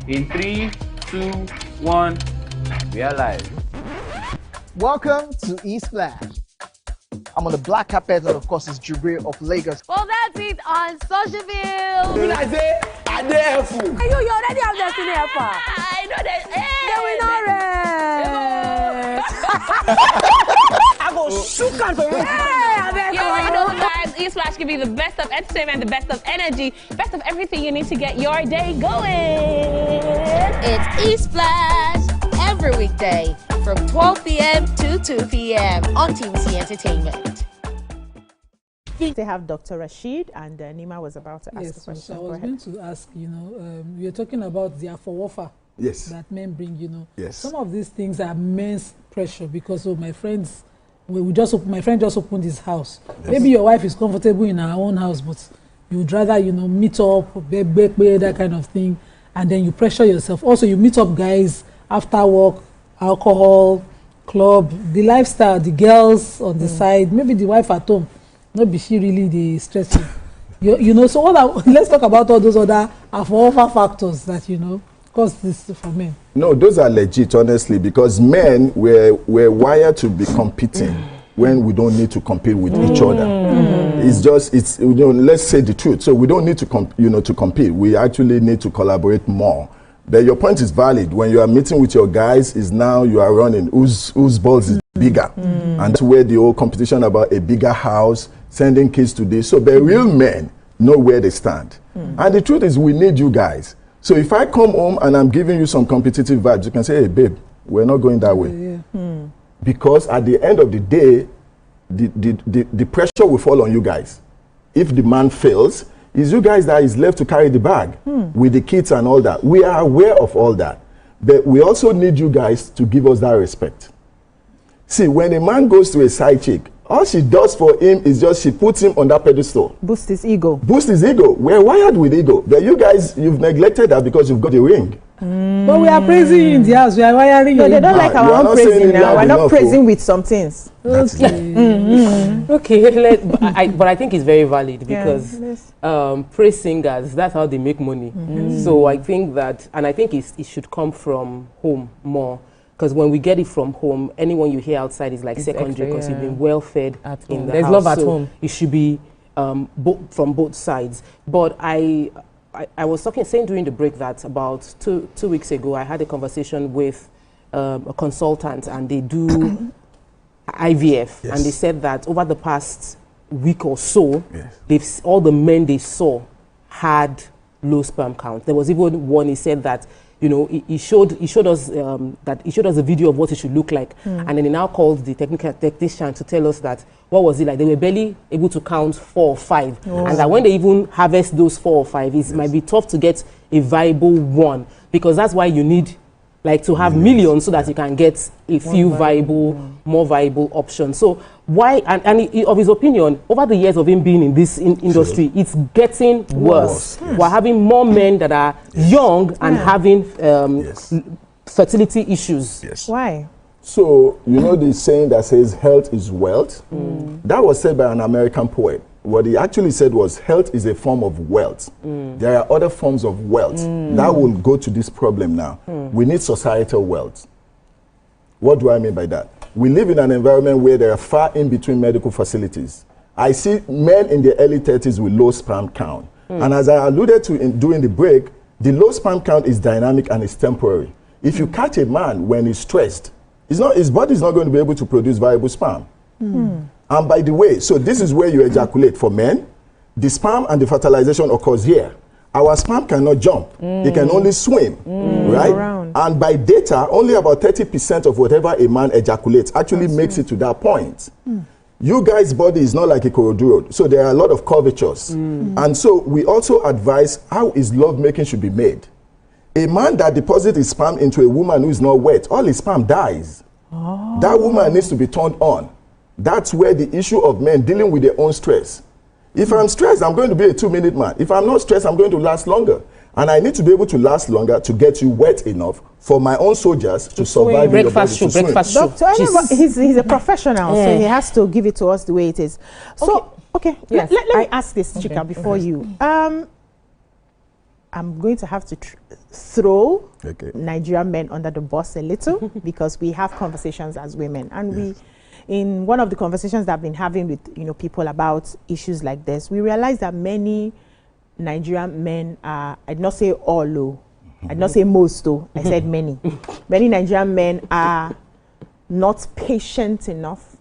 In 3, 2, 1, we are live. Welcome to E-Splash. I'm on the black carpet, and of course, it's Jubril of Lagos. Well, that's it on Socialville. When I say, I dare fool. You already have Destiny Alpha. I know that. I go shook and You already know, guys. E-Splash can be the best of entertainment, the best of energy, best of everything you need to get your day going. It's E-Splash every weekday from 12 p.m. to 2 p.m. on TVC Entertainment. They have Dr. Rashid, and Nima was about to ask a question. So I was going to ask, we are talking about the after that men bring, Yes. Some of these things are men's pressure because my friends, my friend just opened his house. Yes. Maybe your wife is comfortable in her own house, but You'd rather, you know, meet up, that kind of thing, and then you pressure yourself. Also, you meet up guys after work, alcohol, club, the lifestyle, the girls on the side, maybe the wife at home. Maybe she really the stressing. You know, so all that, let's talk about all those other factors that, you know, cause this for men. No, those are legit, honestly, because men were wired to be competing when we don't need to compete with each other. It's you know, let's say the truth. So we don't need to to compete. We actually need to collaborate more. But your point is valid. When you are meeting with your guys, is now you are running whose balls is bigger, and that's where the whole competition about a bigger house, sending kids to this. So the real men know where they stand. And the truth is, we need you guys. So if I come home and I'm giving you some competitive vibes, you can say, hey, babe, we're not going that way. Because at the end of the day, the pressure will fall on you guys. If the man fails, it's you guys that is left to carry the bag with the kids and all that. We are aware of all that. But we also need you guys to give us that respect. See, when a man goes to a side chick, all she does for him is just she puts him on that pedestal. Boost his ego. Boost his ego. We're wired with ego. But you guys, you've neglected that because you've got the ring. But we are praising you in the house. We are wiring. No, they don't like our own praising now. We're not praising with some things. Okay. Okay, but I think it's very valid because praise singers, that's how they make money. So I think that, and I think it should come from home more. Because when we get it from home, anyone you hear outside is like secondary because you've been well fed in the house. There's love at home. It should be from both sides. But I was saying during the break that about two weeks ago, I had a conversation with a consultant, and they do IVF, and they said that over the past week or so, all the men they saw had low sperm count. There was even one, he said that, you know, he showed us a video of what it should look like, and then he now called the technician to tell us that what was it like. They were barely able to count 4 or 5, and that when they even harvest those 4 or 5, it might be tough to get a viable one, because that's why you need like to have millions so that you can get a few more viable options. So why, and of his opinion, over the years of him being in this industry, it's getting worse. We're having more men that are young and having fertility issues. Why? So, you know the saying that says health is wealth? That was said by an American poet. What he actually said was health is a form of wealth. There are other forms of wealth that will go to this problem now. We need societal wealth. What do I mean by that? We live in an environment where there are far in between medical facilities. I see men in their early 30s with low sperm count. And as I alluded to during the break, the low sperm count is dynamic and it's temporary. If you catch a man when he's stressed, his body is not going to be able to produce viable sperm. And by the way, so this is where you ejaculate. For men, the sperm and the fertilization occurs here. Our sperm cannot jump. It can only swim, right? Around. And by data, only about 30% of whatever a man ejaculates actually makes it to that point. You guys' body is not like a Ikorodu, so there are a lot of curvatures. And so we also advise how is love making should be made. A man that deposits his sperm into a woman who is not wet, all his sperm dies. That woman needs to be turned on. That's where the issue of men dealing with their own stress. If I'm stressed, I'm going to be a 2-minute man. If I'm not stressed, I'm going to last longer. And I need to be able to last longer to get you wet enough for my own soldiers to survive in your body to swim. Doctor, he's a professional, so he has to give it to us the way it is. So, okay, let me ask this, Chika, before you. I'm going to have to throw Nigerian men under the bus a little because we have conversations as women, and in one of the conversations that I've been having with people about issues like this, we realize that many Nigerian men are, I'd not say all though, I'd not say most though, I said many. Many Nigerian men are not patient enough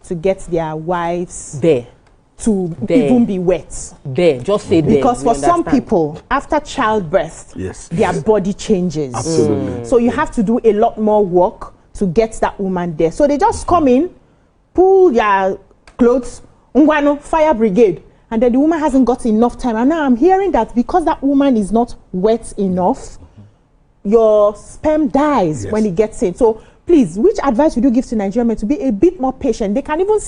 to get their wives to even be wet. Just say because for some people, after childbirth, their body changes. Absolutely. So you have to do a lot more work to get that woman there. So they just come in, pull their clothes, fire brigade, and then the woman hasn't got enough time. And now I'm hearing that because that woman is not wet enough, your sperm dies when it gets in. So please, which advice would you give to Nigerian men to be a bit more patient? They can even,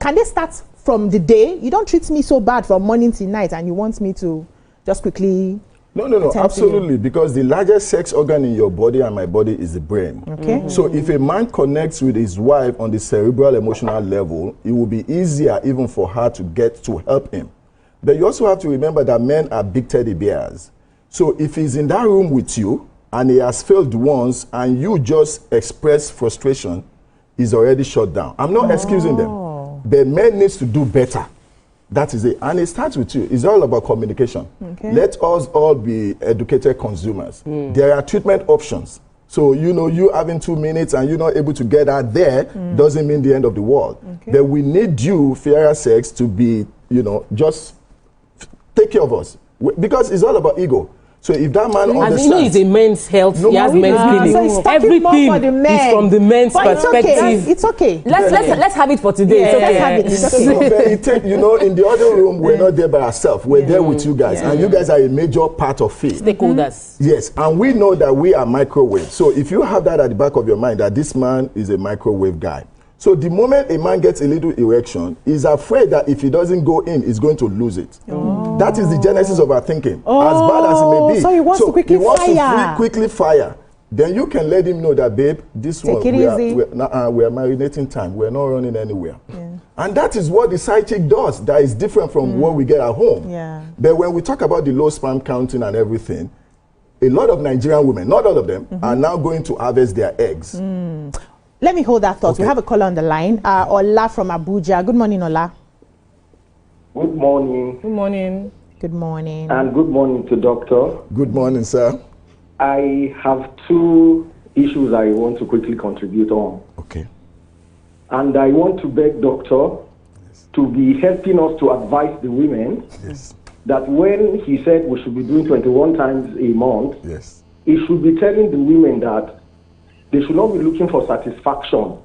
can they start from the day. You don't treat me so bad from morning till night, and you want me to just quickly. No, absolutely, because the largest sex organ in your body and my body is the brain. Okay. So if a man connects with his wife on the cerebral emotional level, it will be easier even for her to get to help him. But you also have to remember that men are big teddy bears. So if he's in that room with you and he has failed once and you just express frustration, he's already shut down. I'm not excusing them, but men needs to do better. That is it. And it starts with you. It's all about communication. Okay. Let us all be educated consumers. There are treatment options. So, you know, you having 2 minutes and you're not able to get out there doesn't mean the end of the world. Okay. But we need you, fairer sex, to be, you know, just take care of us. Because it's all about ego. So if that man understands... You know, it's a men's health, he has men's clinic. So everything is from the men's perspective. It's okay. Let's have it for today. It's okay. You know, in the other room, we're not there by ourselves. We're there with you guys. And you guys are a major part of it. Stakeholders. Yes, and we know that we are microwave. So if you have that at the back of your mind, that this man is a microwave guy. So the moment a man gets a little erection, he's afraid that if he doesn't go in, he's going to lose it. That is the genesis of our thinking. As bad as it may be. So he wants to quickly fire. Then you can let him know that, babe, this one, we are marinating time. We're not running anywhere. And that is what the side chick does. That is different from what we get at home. But when we talk about the low sperm counting and everything, a lot of Nigerian women, not all of them, are now going to harvest their eggs. Let me hold that thought. Okay. We have a caller on the line. Ola from Abuja. Good morning, Ola. Good morning. Good morning. Good morning. And good morning to Doctor. Good morning, sir. I have 2 issues I want to quickly contribute on. Okay. And I want to beg Doctor to be helping us to advise the women that when he said we should be doing 21 times a month, he should be telling the women that they should not be looking for satisfaction.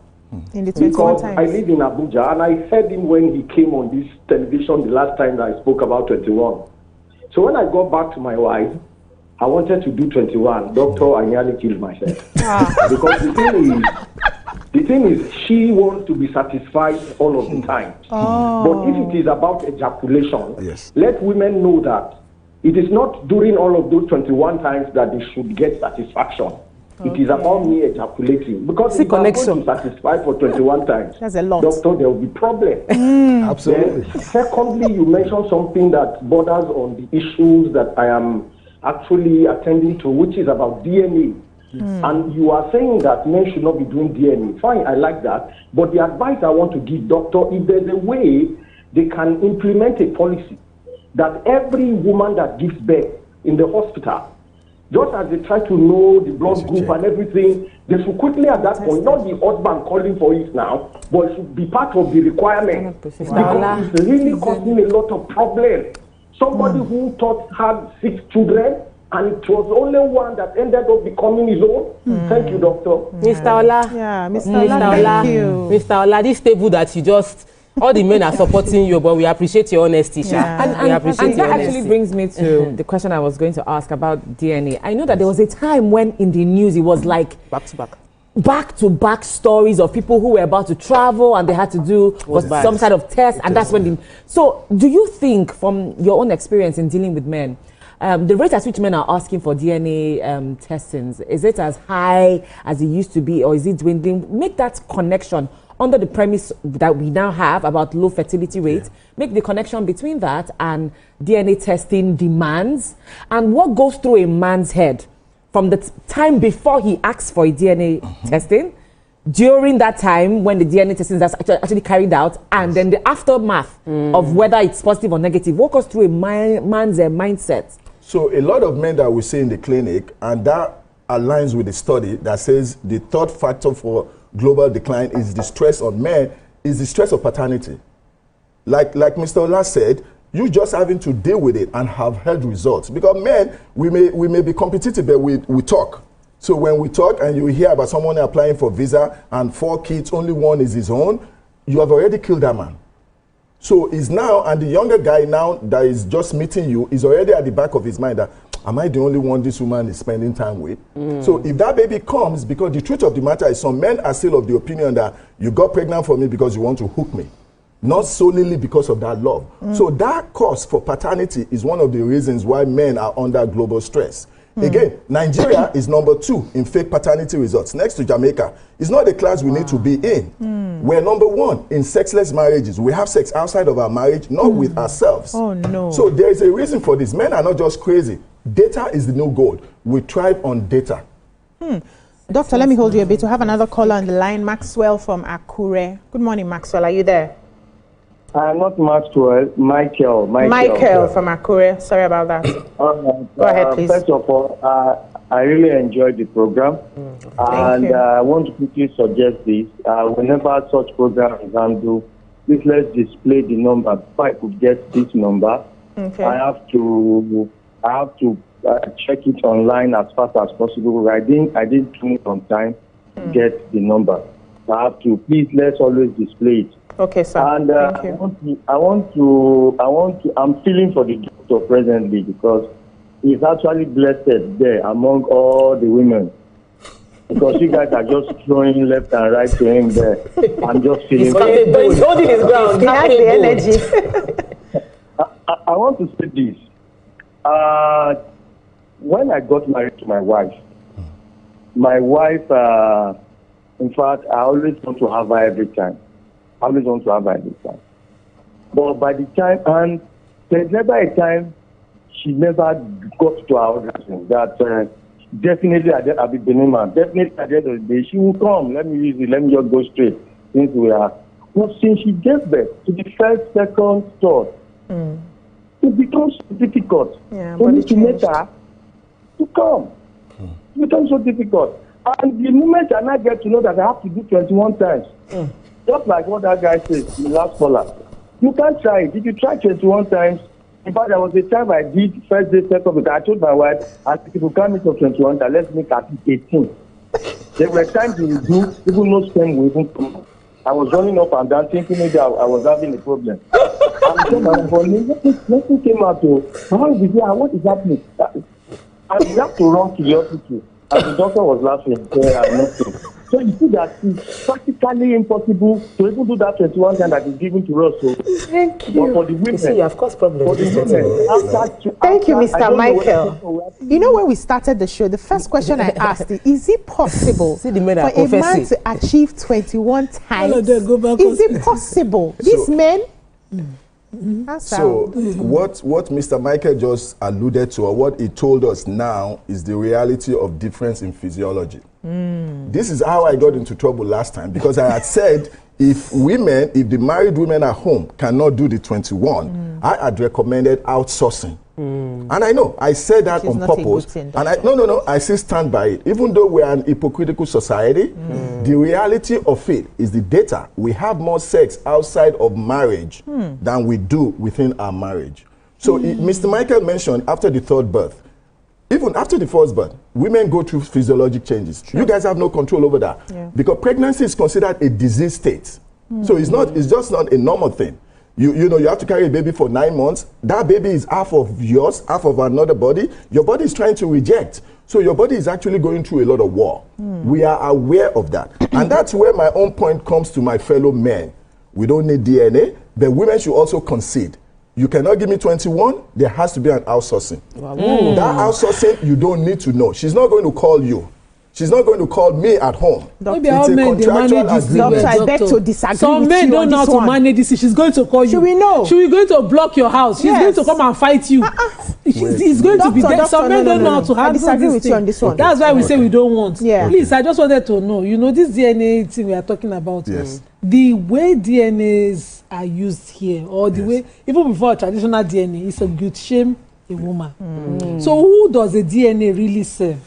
In the 21 times. I live in Abuja, and I heard him when he came on this television the last time I spoke about 21. So when I got back to my wife, I wanted to do 21. Doctor, I nearly killed myself. Because the thing is, she wants to be satisfied all of the time. But if it is about ejaculation, let women know that it is not during all of those 21 times that they should get satisfaction. It is about me ejaculating. Because if I'm going to satisfy for 21 times, that's a lot. Doctor, there will be problem. Absolutely. Then, secondly, you mentioned something that borders on the issues that I am actually attending to, which is about DNA. And you are saying that men should not be doing DNA. Fine, I like that. But the advice I want to give, Doctor, if there's a way they can implement a policy that every woman that gives birth in the hospital, just as they try to know the blood group and everything, they should quickly at that point, not the husband calling for it now, but it should be part of the requirement. Because it's really causing a lot of problems. Somebody who thought had 6 children, and it was only one that ended up becoming his own. Thank you, Doctor. Mr. Ola. Yeah, Mr. Ola, thank you. Mr. Ola, this table that you just... All the men are supporting you, but we appreciate your honesty. And that actually brings me to the question I was going to ask about DNA. I know that there was a time when in the news it was like back-to-back stories of people who were about to travel and they had to do some sort of test, and that's when so do you think, from your own experience in dealing with men, the rate at which men are asking for DNA testings, is it as high as it used to be, or is it dwindling? Make that connection under the premise that we now have about low fertility rate. Make the connection between that and DNA testing demands, and what goes through a man's head from the time before he asks for a DNA testing, during that time when the DNA testing is actually carried out, and then the aftermath of whether it's positive or negative. What goes through a man's mindset? So a lot of men that we see in the clinic, and that aligns with the study that says the third factor for global decline is the stress on men, is the stress of paternity. Like Mr. Ola said, you just having to deal with it and have heard results. Because men, we may be competitive, but we talk. So when we talk and you hear about someone applying for visa and 4 kids, only one is his own, you have already killed that man. So is now, and the younger guy now that is just meeting you is already at the back of his mind that, am I the only one this woman is spending time with? So if that baby comes, because the truth of the matter is some men are still of the opinion that you got pregnant for me because you want to hook me. not solely because of that love. So that cause for paternity is one of the reasons why men are under global stress. Again, Nigeria is number 2 in fake paternity results, next to Jamaica. It's not the class we need to be in. We're number 1 in sexless marriages. We have sex outside of our marriage, not with ourselves. Oh, no. So there is a reason for this. Men are not just crazy. Data is the new gold. We thrive on data. Doctor, let me hold you a bit. We have another caller on the line, Maxwell from Akure. Good morning, Maxwell. Are you there? Not Maxwell, Michael from Akure. Sorry about that. Go ahead, please. First of all, I really enjoyed the program. And I want to quickly suggest this. Whenever such program is handled, please let's display the number. If I could get this number, I have to check it online as fast as possible. I didn't tune it on time to get the number. I have to. Please, let's always display it. Okay, sir. And I'm feeling for the doctor presently because he's actually blessed there among all the women. Because you guys are just throwing left and right to him there. I'm just feeling. He's holding his ground. He has the energy. I want to say this. When I got married to my wife, in fact, I always want to have her every time. But by the time, and there's never a time she never got to our orgasm that definitely I'll be Benima. Definitely at the end of the day, she will come. Let me just go straight since we are. But since she gave birth to the first, second, third, it becomes difficult for me to make her to come. It becomes so difficult. And the moment I now get to know that I have to do 21 times, just like what that guy said, the last caller, you can't try it. If you try 21 times, in fact, there was a time I did first day, second day. I told my wife, if you can't meet for 21 times, let's make at least 18. There were times we would do, even no sperm will even come. I was running up and down thinking maybe I was having a problem. And so my wife, nothing came out to, how is it here? What is happening? And we have to run to the hospital. And the doctor was laughing and nothing. So you see that it's practically impossible to even do that 21 times that is given to us. So, thank you. But for the women, you see, of course, problems. Thank you, Mr. Michael. You know, when we started the show, the first question I asked is it possible for a man to achieve 21 times? Is it possible? These men... So what Mr. Michael just alluded to, or what he told us now, is the reality of difference in physiology. This is how I got into trouble last time, because I had said if the married women at home cannot do the 21, I had recommended outsourcing. And I know, I said that on purpose. And I still stand by it. Even though we're an hypocritical society, the reality of it is the data. We have more sex outside of marriage than we do within our marriage. So Mr. Michael mentioned after the third birth, even after the first birth, women go through physiologic changes. You guys have no control over that. Because pregnancy is considered a disease state. So it's just not a normal thing. You know, you have to carry a baby for 9 months. That baby is half of yours, half of another body. Your body is trying to reject. So your body is actually going through a lot of war. We are aware of that. And that's where my own point comes to my fellow men. We don't need DNA, but women should also concede. You cannot give me 21, there has to be an outsourcing. That outsourcing, you don't need to know. She's not going to call you. She's not going to call me at home. Maybe all men, they manage this. Doctor, I beg to disagree. Some men don't know how to manage this. She's going to call you. Should we know? She's going to block your house. She's going to come and fight you. It's going to be there. Some men don't know how to handle this. I disagree with you on this one. That's why we say we don't want. Please, I just wanted to know. You know, this DNA thing we are talking about. The way DNAs are used here, or the way, even before traditional DNA, is a good shame a woman. So who does the DNA really serve?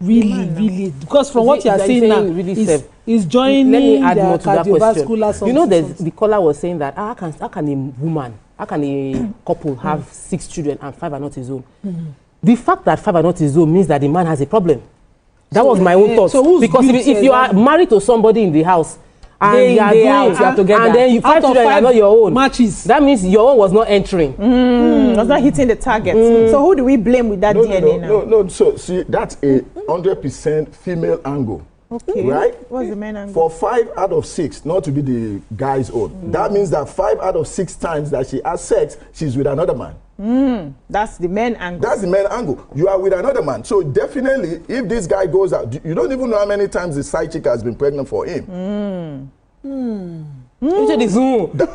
Really, because from what you are saying now, is joining the cardiovascular system. You know, the caller was saying that how can a woman, how can a couple have 6 children and 5 are not his own? The fact that 5 are not his own means that the man has a problem. That was my own thought. So because if you are married to somebody in the house, and you are doing together, and then you 5 children are not your own matches, that means your own was not entering. Was not hitting the target. So who do we blame with that DNA now? No. So see, that's a 100% female angle. Okay. Right? What's the men angle? For 5 out of 6, not to be the guy's own. That means that 5 out of 6 times that she has sex, she's with another man. That's the men angle. That's the men angle. You are with another man. So definitely, if this guy goes out, you don't even know how many times the side chick has been pregnant for him. What's who? The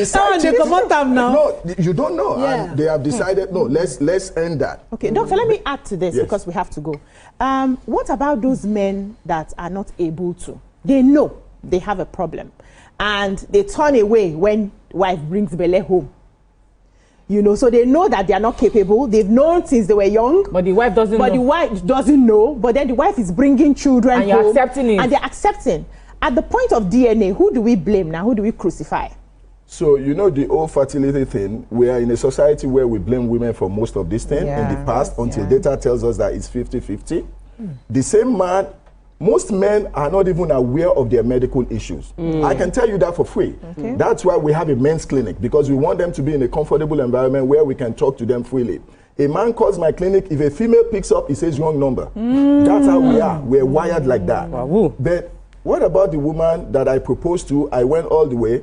side chick. No, you don't know. Yeah. And they have decided, no, let's end that. Okay, doctor, let me add to this because we have to go. What about those men that are not able to? They know they have a problem and they turn away when wife brings Bele home. You know, so they know that they are not capable. They've known since they were young. But the wife doesn't know. But the wife doesn't know. But then the wife is bringing children and home. you're accepting it. And they're accepting. At the point of DNA, who do we blame now? Who do we crucify? So, you know, the old fertility thing, we are in a society where we blame women for most of this thing in the past until data tells us that it's 50-50. The same man, most men are not even aware of their medical issues. I can tell you that for free. Okay. That's why we have a men's clinic, because we want them to be in a comfortable environment where we can talk to them freely. A man calls my clinic, if a female picks up, he says wrong number. That's how we are. We're wired like that. But what about the woman that I proposed to? I went all the way,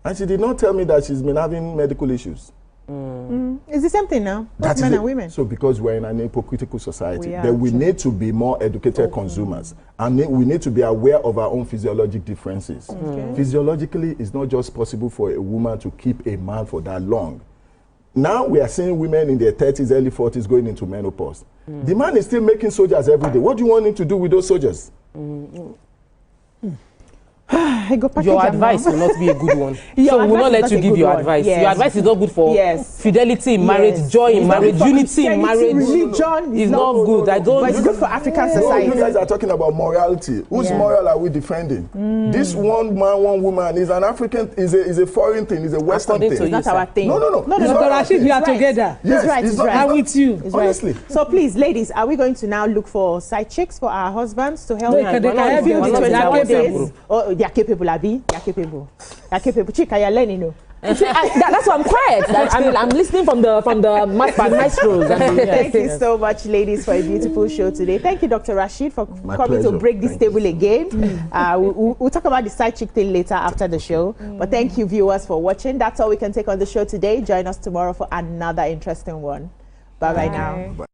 and she did not tell me that she's been having medical issues. It's the same thing now, both men and women. So because we're in an hypocritical society, We are, then we need to be more educated consumers. And we need to be aware of our own physiologic differences. Physiologically, it's not just possible for a woman to keep a man for that long. Now we are seeing women in their 30s, early 40s going into menopause. The man is still making soldiers every day. What do you want him to do with those soldiers? Your advice will not be a good one. So we will not let you give your advice. Your advice is not good for fidelity in marriage, joy in marriage, unity in marriage. Religion is not good. I don't. But it's good for African society. You guys are talking about morality. Whose moral are we defending? This one man, one woman is an African, is a foreign thing, is a Western thing. It's not our thing. No. Dr. Rashid, we are together. Yes, it's right. I'm with you. Honestly. So please, ladies, are we going to now look for side chicks for our husbands to help They can feel the help 21 days? Oh, they are capable, Abi. They are capable. They are capable. Chika, you're learning, you know. That's why I'm quiet. I'm listening from the maestros. Thank you so much, ladies, for a beautiful show today. Thank you, Dr. Rashid, for coming to break this table again. We'll talk about the side chick thing later after the show. But thank you, viewers, for watching. That's all we can take on the show today. Join us tomorrow for another interesting one. Bye-bye now.